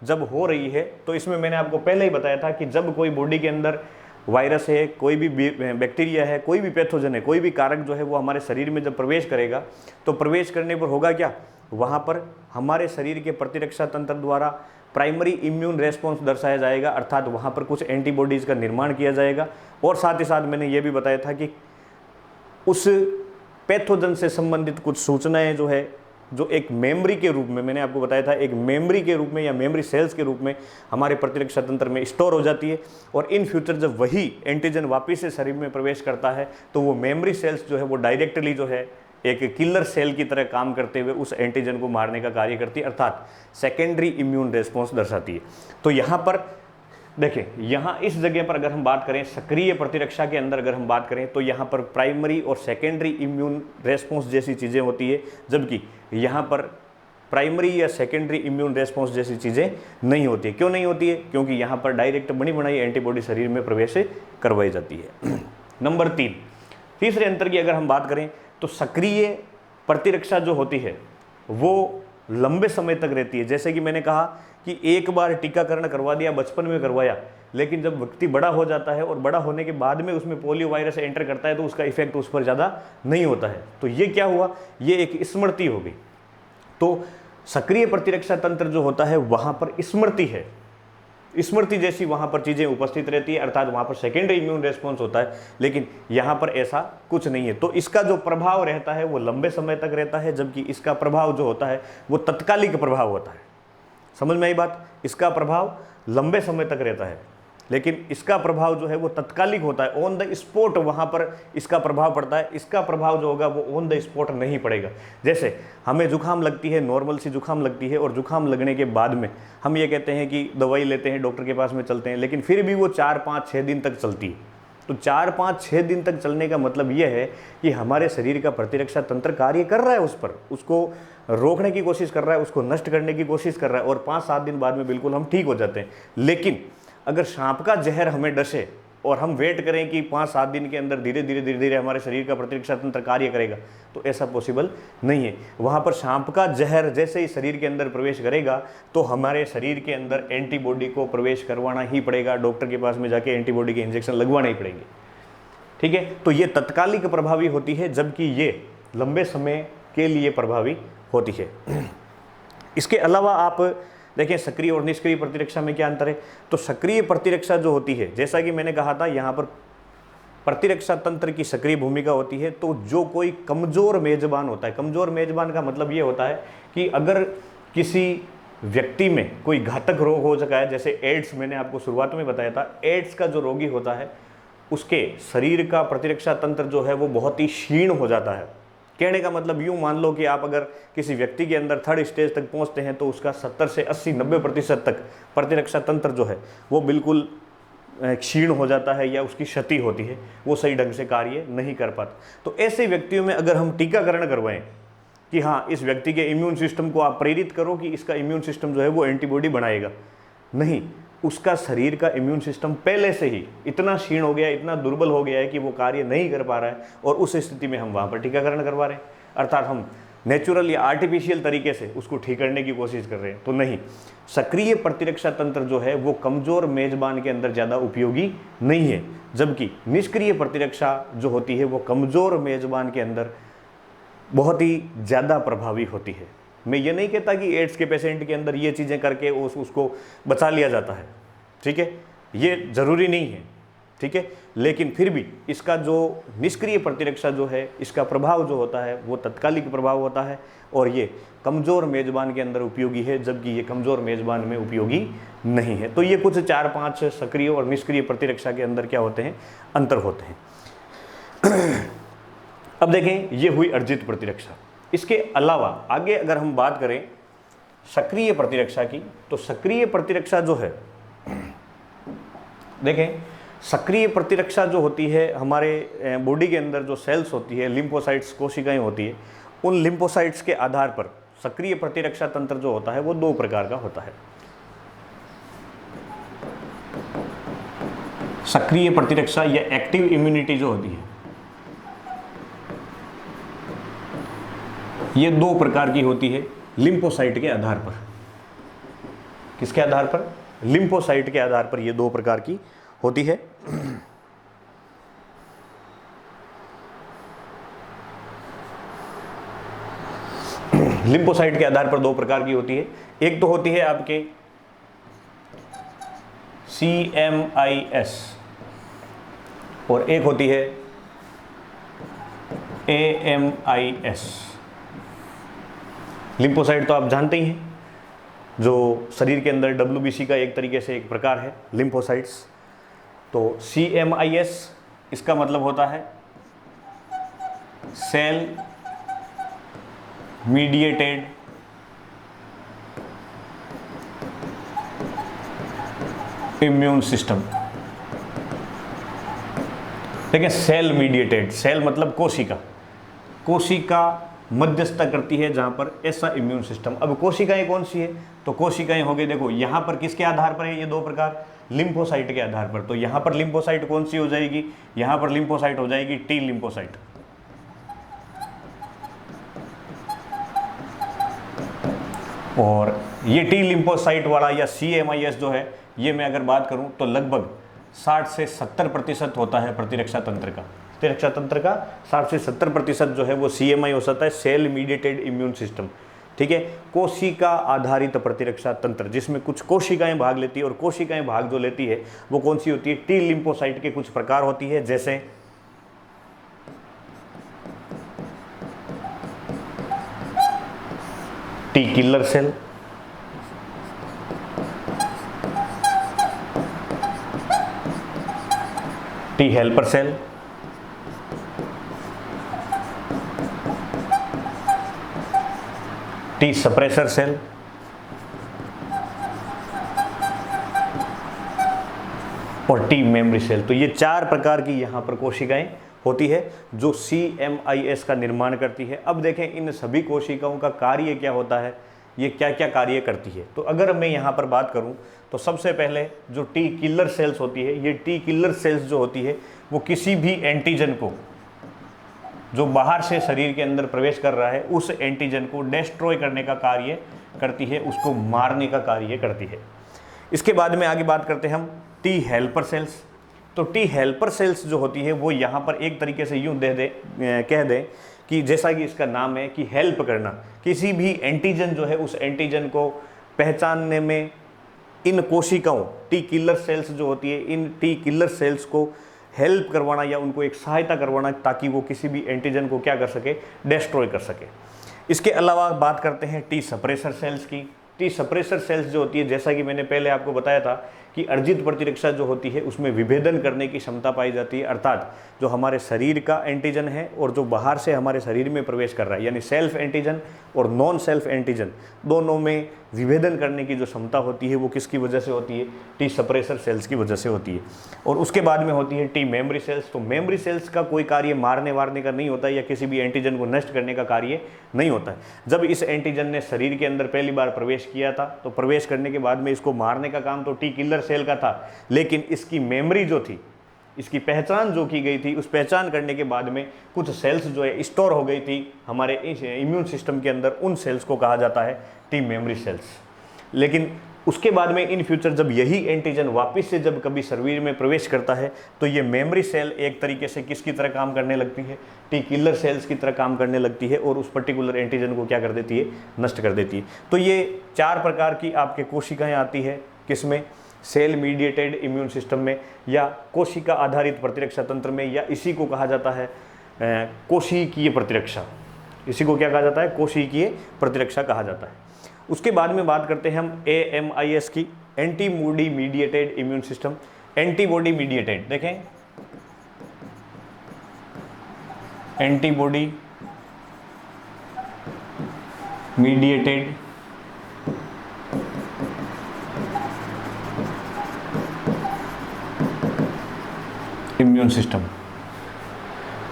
जब हो रही है तो इसमें मैंने आपको पहले ही बताया था कि जब कोई बॉडी के अंदर वायरस है, कोई भी बैक्टीरिया है, कोई भी पैथोजन है, कोई भी कारक जो है वो हमारे शरीर में जब प्रवेश करेगा तो प्रवेश करने पर होगा क्या? वहाँ पर हमारे शरीर के प्रतिरक्षा तंत्र द्वारा प्राइमरी इम्यून रेस्पॉन्स दर्शाया जाएगा, अर्थात वहाँ पर कुछ एंटीबॉडीज़ का निर्माण किया जाएगा। और साथ ही साथ मैंने ये भी बताया था कि उस पैथोजन से संबंधित कुछ सूचनाएं जो है जो एक मेमोरी के रूप में, मैंने आपको बताया था, एक मेमोरी के रूप में या मेमोरी सेल्स के रूप में हमारे प्रतिरक्षा तंत्र में स्टोर हो जाती है। और इन फ्यूचर जब वही एंटीजन वापस से शरीर में प्रवेश करता है तो वो मेमोरी सेल्स जो है वो डायरेक्टली जो है एक किलर सेल की तरह काम करते हुए उस एंटीजन को मारने का कार्य करती है, अर्थात सेकेंडरी इम्यून रेस्पॉन्स दर्शाती है। तो यहाँ पर देखिए, यहाँ इस जगह पर अगर हम बात करें सक्रिय प्रतिरक्षा के अंदर अगर हम बात करें तो यहाँ पर प्राइमरी और सेकेंडरी इम्यून रेस्पॉन्स जैसी चीज़ें होती है, जबकि यहाँ पर प्राइमरी या सेकेंडरी इम्यून रेस्पॉन्स जैसी चीज़ें नहीं होती है। क्यों नहीं होती है? क्योंकि यहाँ पर डायरेक्ट बनी बनाई एंटीबॉडी शरीर में प्रवेश करवाई जाती है। नंबर 3, तीसरे अंतर की अगर हम बात करें तो सक्रिय प्रतिरक्षा जो होती है वो लंबे समय तक रहती है। जैसे कि मैंने कहा कि एक बार टीकाकरण करवा दिया, बचपन में करवाया, लेकिन जब व्यक्ति बड़ा हो जाता है और बड़ा होने के बाद में उसमें पोलियो वायरस एंटर करता है तो उसका इफेक्ट उस पर ज़्यादा नहीं होता है। तो ये क्या हुआ? ये एक स्मृति हो गई। तो सक्रिय प्रतिरक्षा तंत्र जो होता है वहाँ पर स्मृति है, स्मृति जैसी वहाँ पर चीज़ें उपस्थित रहती है, अर्थात वहाँ पर सेकेंडरी इम्यून रेस्पॉन्स होता है, लेकिन यहाँ पर ऐसा कुछ नहीं है। तो इसका जो प्रभाव रहता है वो लंबे समय तक रहता है, जबकि इसका प्रभाव जो होता है वो तत्कालिक प्रभाव होता है। समझ में आई बात? इसका प्रभाव लंबे समय तक रहता है, लेकिन इसका प्रभाव जो है वो तत्कालिक होता है, ऑन द स्पॉट वहाँ पर इसका प्रभाव पड़ता है। इसका प्रभाव जो होगा वो ऑन द स्पॉट नहीं पड़ेगा। जैसे हमें जुकाम लगती है, नॉर्मल सी जुकाम लगती है, और जुकाम लगने के बाद में हम ये कहते हैं कि दवाई लेते हैं, डॉक्टर के पास में चलते हैं, लेकिन फिर भी वो 4-5-6 दिन तक चलती है। तो 4-5-6 दिन तक चलने का मतलब ये है कि हमारे शरीर का प्रतिरक्षा तंत्र कार्य कर रहा है उस पर, उसको रोकने की कोशिश कर रहा है, उसको नष्ट करने की कोशिश कर रहा है, और 5-7 दिन बाद में बिल्कुल हम ठीक हो जाते हैं। लेकिन अगर सांप का जहर हमें डसे और हम वेट करें कि 5-7 दिन के अंदर धीरे धीरे हमारे शरीर का प्रतिरक्षा तंत्र कार्य करेगा, तो ऐसा पॉसिबल नहीं है। वहाँ पर सांप का जहर जैसे ही शरीर के अंदर प्रवेश करेगा तो हमारे शरीर के अंदर एंटीबॉडी को प्रवेश करवाना ही पड़ेगा, डॉक्टर के पास में जाके एंटीबॉडी के इंजेक्शन लगवाना ही पड़ेंगे। ठीक है, तो ये तत्कालिक प्रभावी होती है, जबकि ये लंबे समय के लिए प्रभावी होती है। इसके अलावा आप देखें सक्रिय और निष्क्रिय प्रतिरक्षा में क्या अंतर है। तो सक्रिय प्रतिरक्षा जो होती है, जैसा कि मैंने कहा था, यहाँ पर प्रतिरक्षा तंत्र की सक्रिय भूमिका होती है। तो जो कोई कमज़ोर मेजबान होता है, कमज़ोर मेजबान का मतलब ये होता है कि अगर किसी व्यक्ति में कोई घातक रोग हो चुका है, जैसे एड्स, मैंने आपको शुरुआत में बताया था, एड्स का जो रोगी होता है उसके शरीर का प्रतिरक्षा तंत्र जो है वो बहुत ही क्षीण हो जाता है। कहने का मतलब यूँ मान लो कि आप अगर किसी व्यक्ति के अंदर 3rd स्टेज तक पहुंचते हैं तो उसका 70 से 80-90% तक प्रतिरक्षा तंत्र जो है वो बिल्कुल क्षीण हो जाता है या उसकी क्षति होती है, वो सही ढंग से कार्य नहीं कर पाता। तो ऐसे व्यक्तियों में अगर हम टीकाकरण करवाएं कि हाँ इस व्यक्ति के इम्यून सिस्टम को आप प्रेरित करो कि इसका इम्यून सिस्टम जो है वो एंटीबॉडी बनाएगा, नहीं, उसका शरीर का इम्यून सिस्टम पहले से ही इतना क्षीण हो गया है, इतना दुर्बल हो गया है कि वो कार्य नहीं कर पा रहा है, और उस स्थिति में हम वहाँ पर टीकाकरण करवा रहे हैं, अर्थात हम नेचुरल या आर्टिफिशियल तरीके से उसको ठीक करने की कोशिश कर रहे हैं। तो नहीं, सक्रिय प्रतिरक्षा तंत्र जो है वो कमज़ोर मेजबान के अंदर ज़्यादा उपयोगी नहीं है, जबकि निष्क्रिय प्रतिरक्षा जो होती है वो कमज़ोर मेजबान के अंदर बहुत ही ज़्यादा प्रभावी होती है। मैं ये नहीं कहता कि एड्स के पेशेंट के अंदर ये चीज़ें करके उसको बचा लिया जाता है, ठीक है, ये ज़रूरी नहीं है, ठीक है, लेकिन फिर भी इसका जो निष्क्रिय प्रतिरक्षा जो है इसका प्रभाव जो होता है वो तत्कालिक प्रभाव होता है, और ये कमज़ोर मेज़बान के अंदर उपयोगी है, जबकि ये कमज़ोर मेज़बान में उपयोगी नहीं है। तो ये कुछ 4-5 सक्रिय और निष्क्रिय प्रतिरक्षा के अंदर क्या होते हैं, अंतर होते हैं। अब देखें, ये हुई अर्जित प्रतिरक्षा। इसके अलावा आगे अगर हम बात करें सक्रिय प्रतिरक्षा की, तो सक्रिय प्रतिरक्षा जो है, देखें सक्रिय प्रतिरक्षा जो होती है हमारे बॉडी के अंदर जो सेल्स होती है, लिम्फोसाइट्स, कोशिकाएं होती है, उन लिम्फोसाइट्स के आधार पर सक्रिय प्रतिरक्षा तंत्र जो होता है वो 2 प्रकार का होता है। सक्रिय प्रतिरक्षा या एक्टिव इम्यूनिटी जो होती है ये 2 प्रकार की होती है लिम्फोसाइट के आधार पर। किसके आधार पर? लिम्फोसाइट के आधार पर ये 2 प्रकार की होती है। लिम्फोसाइट के आधार पर 2 प्रकार की होती है। एक तो होती है आपके CMIS और एक होती है AMIS। लिम्फोसाइट तो आप जानते ही हैं, जो शरीर के अंदर WBC का एक तरीके से एक प्रकार है लिम्फोसाइट्स। तो CMIS इसका मतलब होता है सेल मीडिएटेड इम्यून सिस्टम। देखिए सेल मीडिएटेड, सेल मतलब कोशिका, कोशिका मध्यस्थता करती है जहां पर ऐसा इम्यून सिस्टम। अब कोशिकाएं कौन सी है, तो कोशिकाएं हो गई, देखो यहां पर किसके आधार पर है, ये दो प्रकार, लिम्फोसाइट के आधार पर। तो यहां पर लिम्फोसाइट कौन सी हो जाएगी, यहां पर लिम्फोसाइट हो जाएगी T लिम्फोसाइट। और ये T लिम्फोसाइट वाला या CMIS जो है, ये मैं अगर बात करूं तो लगभग 60 से 70% होता है प्रतिरक्षा तंत्र का। प्रतिरक्षा तंत्र का 60 से 70% जो है वो CMI हो सकता है, सेल मीडिएटेड इम्यून सिस्टम। ठीक है, कोशिका आधारित प्रतिरक्षा तंत्र, जिसमें कुछ कोशिकाएं भाग लेती है, और कोशिकाएं भाग जो लेती है वो कौन सी होती है, T लिम्फोसाइट के कुछ प्रकार होती है, जैसे T killer cell, T helper cell, T suppressor cell, और T मेमोरी सेल। तो ये 4 प्रकार की यहाँ पर कोशिकाएं होती है जो CMIS का निर्माण करती है। अब देखें इन सभी कोशिकाओं का कार्य क्या होता है, ये क्या क्या कार्य करती है। तो अगर मैं यहाँ पर बात करूँ तो सबसे पहले जो T किलर सेल्स होती है, ये T किलर सेल्स जो होती है वो किसी भी एंटीजन को जो बाहर से शरीर के अंदर प्रवेश कर रहा है, उस एंटीजन को डिस्ट्रॉय करने का कार्य करती है, उसको मारने का कार्य करती है। इसके बाद में आगे बात करते हैं हम T हेल्पर सेल्स। तो T हेल्पर सेल्स जो होती है वो यहाँ पर एक तरीके से यूँ कह दें कि जैसा कि इसका नाम है कि हेल्प करना, किसी भी एंटीजन जो है उस एंटीजन को पहचानने में इन कोशिकाओं T किलर सेल्स जो होती है, इन T किलर सेल्स को हेल्प करवाना या उनको एक सहायता करवाना, ताकि वो किसी भी एंटीजन को क्या कर सके, डिस्ट्रॉय कर सके। इसके अलावा बात करते हैं T सप्रेसर सेल्स की। T सप्रेसर सेल्स जो होती है, जैसा कि मैंने पहले आपको बताया था कि अर्जित प्रतिरक्षा जो होती है उसमें विभेदन करने की क्षमता पाई जाती है, अर्थात जो हमारे शरीर का एंटीजन है और जो बाहर से हमारे शरीर में प्रवेश कर रहा है, यानी सेल्फ एंटीजन और नॉन सेल्फ एंटीजन, दोनों में विभेदन करने की जो क्षमता होती है वो किसकी वजह से होती है, T सप्रेसर सेल्स की वजह से होती है। और उसके बाद में होती है T मेमोरी सेल्स। तो मेमोरी सेल्स का कोई कार्य मारने वारने का नहीं होता है या किसी भी एंटीजन को नष्ट करने का कार्य नहीं होता है। जब इस एंटीजन ने शरीर के अंदर पहली बार प्रवेश किया था तो प्रवेश करने के बाद में इसको मारने का काम तो T किलर सेल का था, लेकिन इसकी मेमोरी जो थी, इसकी पहचान जो की गई थी, उस पहचान करने के बाद में कुछ सेल्स जो है स्टोर हो गई थी हमारे इम्यून सिस्टम के अंदर, उन सेल्स को कहा जाता है T मेमोरी सेल्स। लेकिन उसके बाद में इन फ्यूचर जब यही एंटीजन वापस से जब कभी शरीर में प्रवेश करता है तो ये मेमोरी सेल एक तरीके से किसकी तरह काम करने लगती है, T किलर सेल्स की तरह काम करने लगती है और उस पर्टिकुलर एंटीजन को क्या कर देती है, नष्ट कर देती है। तो ये 4 प्रकार की आपके कोशिकाएं आती है, किसमें, सेल मीडिएटेड इम्यून सिस्टम में, या कोशिका आधारित प्रतिरक्षा तंत्र में, या इसी को कहा जाता है कोशिकीय प्रतिरक्षा। इसी को क्या कहा जाता है, कोशिकीय प्रतिरक्षा कहा जाता है। उसके बाद में बात करते हैं हम AMIS की, antibody mediated immune system. Antibody mediated, देखें एंटीबॉडी मीडिएटेड इम्यून सिस्टम,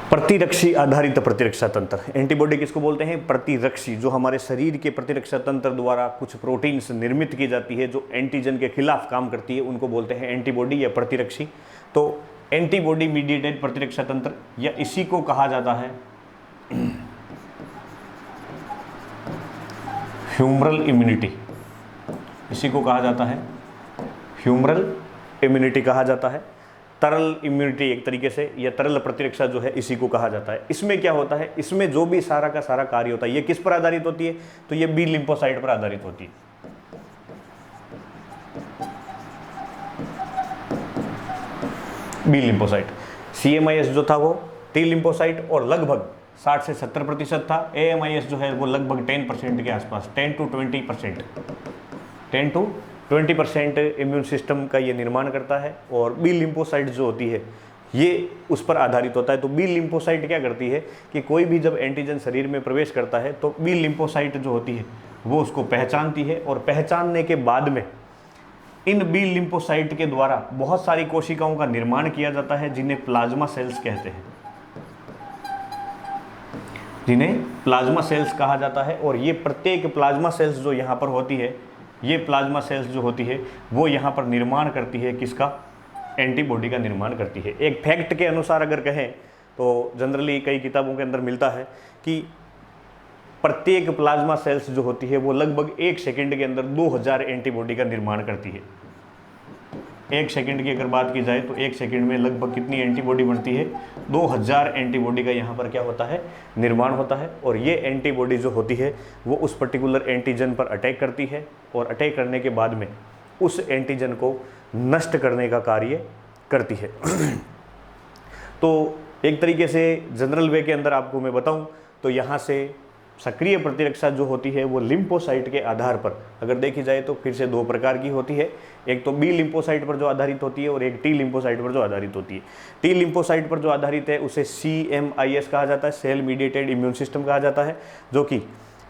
प्रतिरक्षी आधारित प्रतिरक्षा तंत्र। एंटीबॉडी किसको बोलते हैं, प्रतिरक्षी, जो हमारे शरीर के प्रतिरक्षा तंत्र द्वारा कुछ प्रोटीन्स निर्मित की जाती है जो एंटीजन के खिलाफ काम करती है, उनको बोलते हैं एंटीबॉडी या प्रतिरक्षी। तो एंटीबॉडी मीडिएटेड प्रतिरक्षा तंत्र, या इसी को कहा जाता है ह्यूमरल इम्यूनिटी। इसी को कहा जाता है ह्यूमरल इम्यूनिटी कहा जाता है। तरल इम्यूनिटी एक तरीके से, या तरल प्रतिरक्षा जो है इसी को कहा जाता है। इसमें क्या होता है, इसमें जो भी सारा का सारा कार्य होता है ये किस पर आधारित होती है, तो ये बी लिम्फोसाइट पर आधारित होती है। बी लिम्फोसाइट, CMIS जो था वो T लिम्फोसाइट और लगभग 60 से 70% था। AMIS जो है वो लगभग 10% के आसपास, 10 to 20%, 10 to 20% इम्यून सिस्टम का ये निर्माण करता है। और बी लिम्फोसाइट जो होती है ये उस पर आधारित होता है। तो बी लिम्फोसाइट क्या करती है कि कोई भी जब एंटीजन शरीर में प्रवेश करता है तो बी लिम्फोसाइट जो होती है वो उसको पहचानती है, और पहचानने के बाद में इन बी लिम्फोसाइट के द्वारा बहुत सारी कोशिकाओं का निर्माण किया जाता है, जिन्हें प्लाज्मा सेल्स कहते हैं, जिन्हें प्लाज्मा सेल्स कहा जाता है। और ये प्रत्येक प्लाज्मा सेल्स जो यहाँ पर होती है, ये प्लाज्मा सेल्स जो होती है वो यहाँ पर निर्माण करती है किसका? एंटीबॉडी का निर्माण करती है। एक फैक्ट के अनुसार अगर कहें तो जनरली कई किताबों के अंदर मिलता है कि प्रत्येक प्लाज्मा सेल्स जो होती है वो लगभग 1 सेकंड के अंदर 2000 एंटीबॉडी का निर्माण करती है। 1 सेकंड की अगर बात की जाए तो 1 सेकंड में लगभग कितनी एंटीबॉडी बनती है? 2000 एंटीबॉडी का यहाँ पर क्या होता है? निर्माण होता है। और ये एंटीबॉडी जो होती है वो उस पर्टिकुलर एंटीजन पर अटैक करती है, और अटैक करने के बाद में उस एंटीजन को नष्ट करने का कार्य करती है। तो एक तरीके से जनरल वे के अंदर आपको मैं बताऊं तो यहाँ से सक्रिय प्रतिरक्षा जो होती है वो लिम्फोसाइट के आधार पर अगर देखी जाए तो फिर से 2 प्रकार की होती है। एक तो बी लिम्फोसाइट पर जो आधारित होती है, और एक टी लिम्फोसाइट पर जो आधारित होती है। टी लिम्फोसाइट पर जो आधारित है उसे CMIS कहा जाता है, सेल मीडिएटेड इम्यून सिस्टम कहा जाता है, जो कि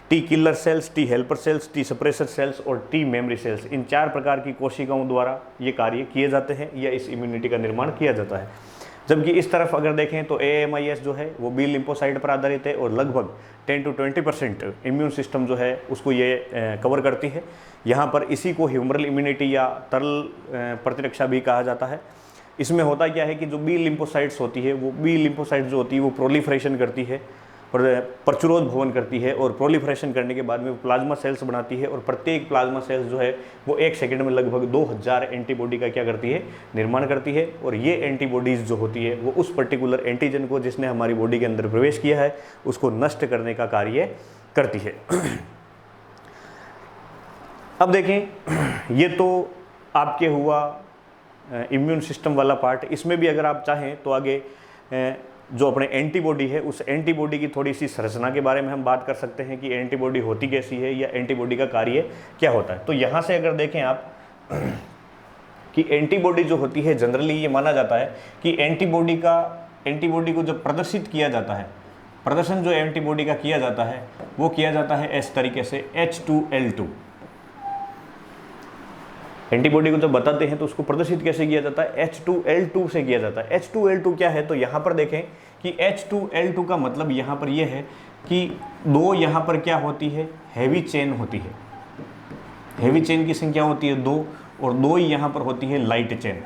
T killer cells, T helper cells, T suppressor cells और टी मेमोरी सेल्स, इन 4 प्रकार की कोशिकाओं द्वारा ये कार्य किए जाते हैं या इस इम्यूनिटी का निर्माण किया जाता है। जबकि इस तरफ अगर देखें तो AMIS जो है वो बी लिम्फोसाइट पर आधारित है, और लगभग 10 to 20% इम्यून सिस्टम जो है उसको ये कवर करती है। यहाँ पर इसी को ह्यूमरल इम्यूनिटी या तरल प्रतिरक्षा भी कहा जाता है। इसमें होता क्या है कि जो बी लिम्फोसाइट्स होती है वो बी लिम्फोसाइट जो होती है वो प्रोलिफरेशन करती है, प्रचुरोद भवन करती है, और प्रोलिफरेशन करने के बाद में वो प्लाज्मा सेल्स बनाती है। और प्रत्येक प्लाज्मा सेल्स जो है वो 1 सेकंड में लगभग 2000 एंटीबॉडी का क्या करती है? निर्माण करती है। और ये एंटीबॉडीज़ जो होती है वो उस पर्टिकुलर एंटीजन को जिसने हमारी बॉडी के अंदर प्रवेश किया है उसको नष्ट करने का कार्य करती है। अब देखें, ये तो आपके हुआ इम्यून सिस्टम वाला पार्ट। इसमें भी अगर आप चाहें तो आगे जो अपने एंटीबॉडी है उस एंटीबॉडी की थोड़ी सी संरचना के बारे में हम बात कर सकते हैं कि एंटीबॉडी होती कैसी है या एंटीबॉडी का कार्य क्या होता है। तो यहाँ से अगर देखें आप कि एंटीबॉडी जो होती है जनरली ये माना जाता है कि एंटीबॉडी को जब प्रदर्शित किया जाता है, प्रदर्शन जो एंटीबॉडी का किया जाता है वो किया जाता है इस तरीके से H2L2। एंटीबॉडी को जब बताते हैं तो उसको प्रदर्शित कैसे किया जाता है? H2L2 से किया जाता है। H2L2 क्या है? तो यहाँ पर देखें कि H2L2 का मतलब यहाँ पर यह है कि 2 यहाँ पर क्या होती है? हैवी चेन होती है। हैवी चेन की संख्या होती है 2, और 2 ही यहाँ पर होती है लाइट चेन।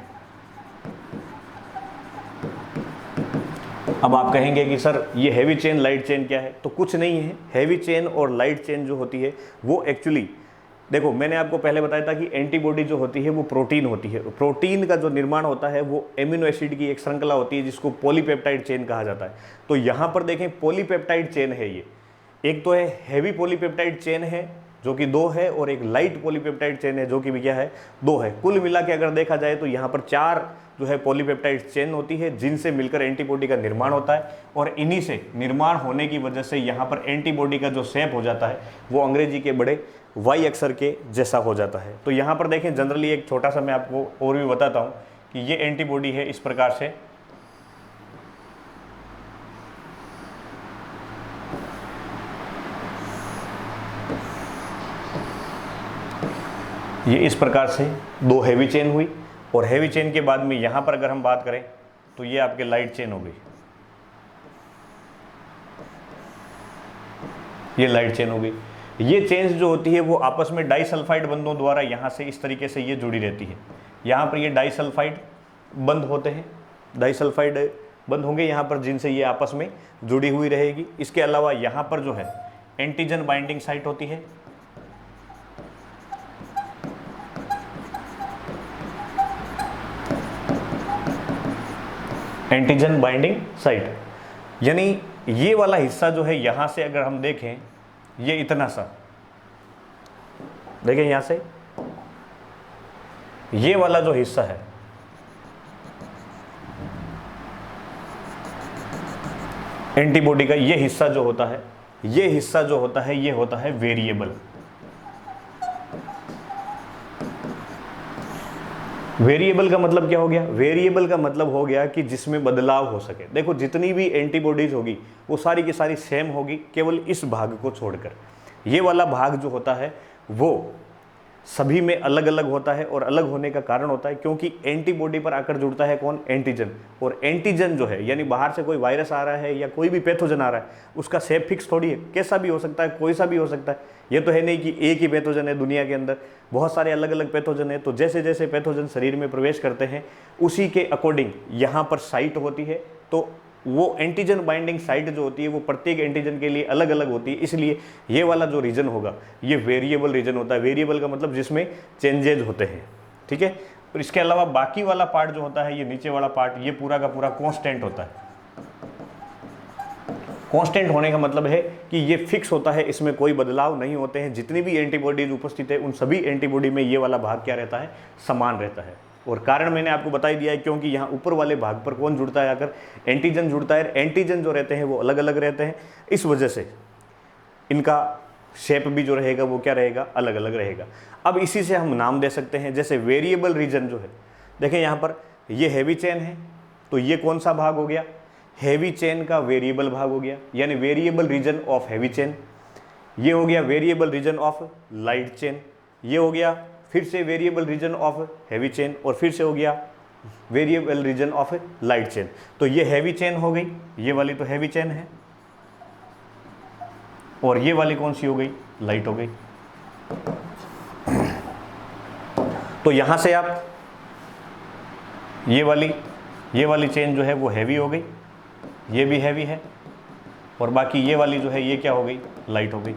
अब आप कहेंगे कि सर ये हैवी चेन लाइट चेन क्या है? तो कुछ नहीं है। हैवी चेन और लाइट चेन जो होती है वो एक्चुअली, देखो मैंने आपको पहले बताया था कि एंटीबॉडी जो होती है वो प्रोटीन होती है। प्रोटीन का जो निर्माण होता है वो एमिनो एसिड की एक श्रृंखला होती है जिसको पॉलीपेप्टाइड चेन कहा जाता है। तो यहाँ पर देखें पॉलीपेप्टाइड चेन है ये, एक तो है हैवी पॉलीपेप्टाइड चेन है जो कि 2 है, और एक लाइट पॉलीपेप्टाइड चेन है जो कि भी क्या है? 2 है। कुल मिला के अगर देखा जाए तो यहाँ पर 4 जो है पॉलीपेप्टाइड चेन होती है जिनसे मिलकर एंटीबॉडी का निर्माण होता है, और इन्हीं से निर्माण होने की वजह से यहाँ पर एंटीबॉडी का जो शेप हो जाता है वो अंग्रेजी के बड़े Y अक्षर के जैसा हो जाता है। तो यहाँ पर देखें जनरली एक छोटा सा मैं आपको और भी बताता हूँ कि ये एंटीबॉडी है इस प्रकार से, ये इस प्रकार से 2 हैवी चेन हुई, और हैवी चेन के बाद में यहाँ पर अगर हम बात करें तो ये आपके लाइट चेन हो गई, ये लाइट चेन हो गई। ये चेन्स जो होती है वो आपस में डाइसल्फाइड बंधों द्वारा यहाँ से इस तरीके से ये जुड़ी रहती है। यहाँ पर ये डाइसल्फाइड बंध होते हैं, डाइसल्फाइड बंध होंगे यहाँ पर जिनसे ये आपस में जुड़ी हुई रहेगी। इसके अलावा यहाँ पर जो है एंटीजन बाइंडिंग साइट होती है, एंटीजन बाइंडिंग साइट, यानी ये वाला हिस्सा जो है यहाँ से अगर हम देखें, ये इतना सा देखें, यहाँ से ये वाला जो हिस्सा है एंटीबॉडी का ये हिस्सा जो होता है, ये हिस्सा जो होता है ये होता है वेरिएबल। वेरिएबल का मतलब क्या हो गया? वेरिएबल का मतलब हो गया कि जिसमें बदलाव हो सके। देखो जितनी भी एंटीबॉडीज होगी वो सारी की सारी सेम होगी, केवल इस भाग को छोड़कर। ये वाला भाग जो होता है वो सभी में अलग अलग होता है, और अलग होने का कारण होता है क्योंकि एंटीबॉडी पर आकर जुड़ता है कौन? एंटीजन। और एंटीजन जो है यानी बाहर से कोई वायरस आ रहा है या कोई भी पैथोजन आ रहा है, उसका शेप फिक्स थोड़ी है, कैसा भी हो सकता है, कोई सा भी हो सकता है। ये तो है नहीं कि एक ही पैथोजन है दुनिया के अंदर, बहुत सारे अलग अलग पैथोजन है। तो जैसे जैसे पैथोजन शरीर में प्रवेश करते हैं उसी के अकॉर्डिंग यहाँ पर साइट होती है। तो वो एंटीजन बाइंडिंग साइट जो होती है वो प्रत्येक एंटीजन के लिए अलग अलग होती है, इसलिए ये वाला जो रीजन होगा ये वेरिएबल रीजन होता है। वेरिएबल का मतलब जिसमें चेंजेज होते हैं, ठीक है। और इसके अलावा बाकी वाला पार्ट जो होता है, ये नीचे वाला पार्ट, ये पूरा का पूरा कांस्टेंट होता है। कांस्टेंट होने का मतलब है कि ये फिक्स होता है, इसमें कोई बदलाव नहीं होते हैं। जितनी भी एंटीबॉडीज उपस्थित है उन सभी एंटीबॉडी में ये वाला भाग क्या रहता है? समान रहता है। और कारण मैंने आपको बता ही दिया है, क्योंकि यहाँ ऊपर वाले भाग पर कौन जुड़ता है? आकर एंटीजन जुड़ता है। एंटीजन जो रहते हैं वो अलग अलग रहते हैं, इस वजह से इनका शेप भी जो रहेगा वो क्या रहेगा? अलग अलग रहेगा। अब इसी से हम नाम दे सकते हैं, जैसे वेरिएबल रीजन जो है, देखें यहाँ पर ये हैवी चेन है, तो ये कौन सा भाग हो गया? हैवी चेन का वेरिएबल भाग हो गया, यानी variable region of heavy chain. ये हो गया variable region of light chain. ये हो गया फिर से variable region of heavy chain, और फिर से हो गया variable region of light chain. तो ये हैवी चेन हो गई, ये वाली तो हैवी चेन है, और ये वाली कौन सी हो गई? लाइट हो गई। तो यहां से आप ये वाली चेन जो है वो हैवी हो गई, ये भी हैवी है, और बाकी ये वाली जो है ये क्या हो गई? लाइट हो गई।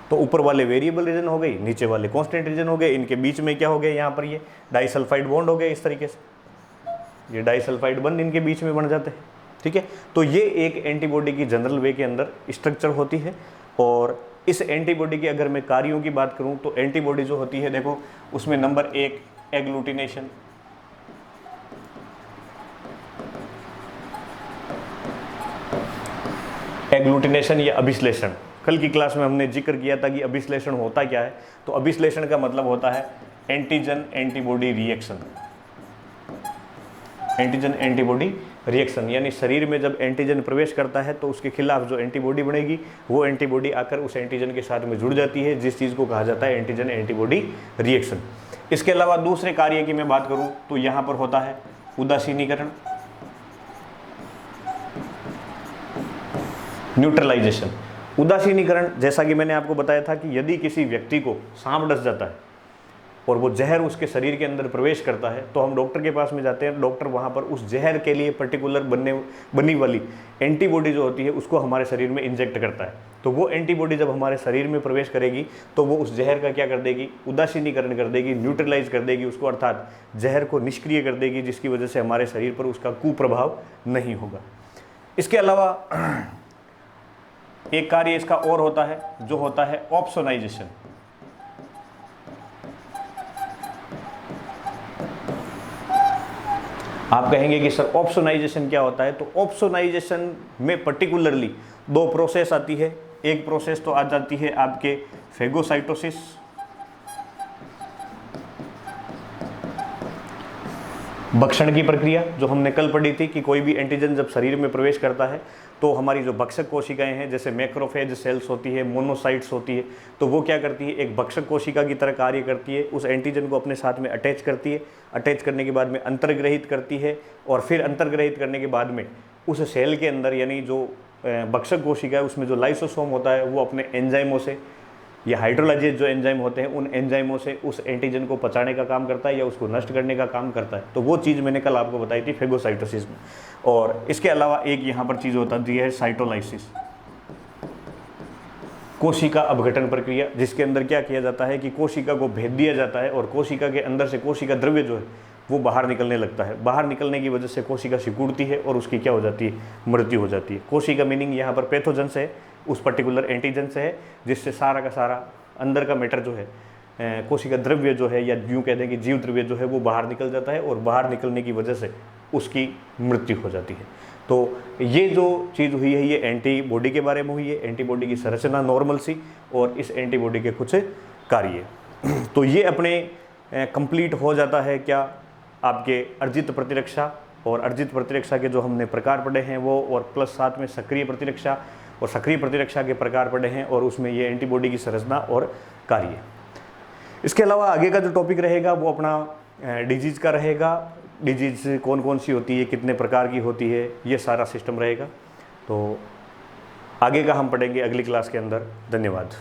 तो ऊपर वाले वेरिएबल रीजन हो गई, नीचे वाले कांस्टेंट रीजन हो गए। इनके बीच में क्या हो गया? यहाँ पर ये डाइसल्फाइड बॉन्ड हो गए, इस तरीके से ये डाइसल्फाइड बॉन्ड इनके बीच में बन जाते हैं, ठीक है। तो ये एक एंटीबॉडी की जनरल वे के अंदर स्ट्रक्चर होती है। और इस एंटीबॉडी के अगर मैं कार्यों की बात करूं तो एंटीबॉडी जो होती है, देखो उसमें नंबर 1 एग्लूटिनेशन, एग्लूटिनेशन या अभिश्लेषण। कल की क्लास में हमने जिक्र किया था कि अभिश्लेषण होता क्या है। तो अभिश्लेषण का मतलब होता है antigen antibody reaction. Antigen antibody reaction यानी शरीर में जब एंटीजन प्रवेश करता है तो उसके खिलाफ जो एंटीबॉडी बनेगी वो एंटीबॉडी आकर उस एंटीजन के साथ में जुड़ जाती है, जिस चीज़ को कहा जाता है एंटीजन एंटीबॉडी रिएक्शन। इसके अलावा दूसरे कार्य की मैं बात करूं तो यहाँ पर होता है उदासीनीकरण, न्यूट्रलाइजेशन। उदासीनीकरण, जैसा कि मैंने आपको बताया था कि यदि किसी व्यक्ति को सांप डस जाता है और वो जहर उसके शरीर के अंदर प्रवेश करता है तो हम डॉक्टर के पास में जाते हैं। डॉक्टर वहाँ पर उस जहर के लिए पर्टिकुलर बनी वाली एंटीबॉडी जो होती है उसको हमारे शरीर में इंजेक्ट करता है। तो वो एंटीबॉडी जब हमारे शरीर में प्रवेश करेगी तो वो उस जहर का क्या कर देगी? उदासीनीकरण कर देगी, न्यूट्रलाइज कर देगी उसको, अर्थात जहर को निष्क्रिय कर देगी, जिसकी वजह से हमारे शरीर पर उसका कुप्रभाव नहीं होगा। इसके अलावा एक कार्य इसका और होता है जो होता है ऑप्सोनाइजेशन। आप कहेंगे कि सर ऑप्सोनाइजेशन क्या होता है? तो ऑप्सोनाइजेशन में पर्टिकुलरली 2 प्रोसेस आती है। एक प्रोसेस तो आ जाती है आपके फेगोसाइटोसिस, भक्षण की प्रक्रिया, जो हमने कल पढ़ी थी कि कोई भी एंटीजन जब शरीर में प्रवेश करता है तो हमारी जो भक्षक कोशिकाएं हैं, जैसे मैक्रोफेज सेल्स होती है, मोनोसाइट्स होती है, तो वो क्या करती है? एक भक्षक कोशिका की तरह कार्य करती है, उस एंटीजन को अपने साथ में अटैच करती है। अटैच करने के बाद में अंतर्ग्रहित करती है, और फिर अंतर्ग्रहित करने के बाद में उस सेल के अंदर यानी जो भक्षक कोशिका है उसमें जो लाइसोसोम होता है वो अपने एंजाइमों से या हाइड्रोलाइजेज जो एंजाइम होते हैं उन एंजाइमों से उस एंटीजन को पचाने का काम करता है या उसको नष्ट करने का काम करता है। तो वो चीज़ मैंने कल आपको बताई थी फेगोसाइटोसिस में। और इसके अलावा एक यहाँ पर चीज़ होती है साइटोलाइसिस, कोशिका अपघटन प्रक्रिया, जिसके अंदर क्या किया जाता है कि कोशिका को भेद दिया जाता है और कोशिका के अंदर से कोशिका द्रव्य जो है वो बाहर निकलने लगता है। बाहर निकलने की वजह से कोशिका सिकुड़ती है और उसकी क्या हो जाती है? मृत्यु हो जाती है। कोशिका मीनिंग यहाँ पर पैथोजन से है, उस पर्टिकुलर एंटीजन से है, जिससे सारा का सारा अंदर का मैटर जो है, कोशिका द्रव्य जो है या यूँ कह दें कि जीव द्रव्य जो है वो बाहर निकल जाता है, और बाहर निकलने की वजह से उसकी मृत्यु हो जाती है। तो ये जो चीज़ हुई है ये एंटीबॉडी के बारे में हुई है, एंटीबॉडी की संरचना नॉर्मल सी और इस एंटीबॉडी के कुछ कार्य। तो ये अपने कंप्लीट हो जाता है क्या, आपके अर्जित प्रतिरक्षा और अर्जित प्रतिरक्षा के जो हमने प्रकार पढ़े हैं वो, और प्लस साथ में सक्रिय प्रतिरक्षा और सक्रिय प्रतिरक्षा के प्रकार पढ़े हैं, और उसमें ये एंटीबॉडी की संरचना और कार्य। इसके अलावा आगे का जो टॉपिक रहेगा वो अपना डिजीज़ का रहेगा। डिजीज़ कौन कौन सी होती है, कितने प्रकार की होती है, ये सारा सिस्टम रहेगा। तो आगे का हम पढ़ेंगे अगली क्लास के अंदर। धन्यवाद।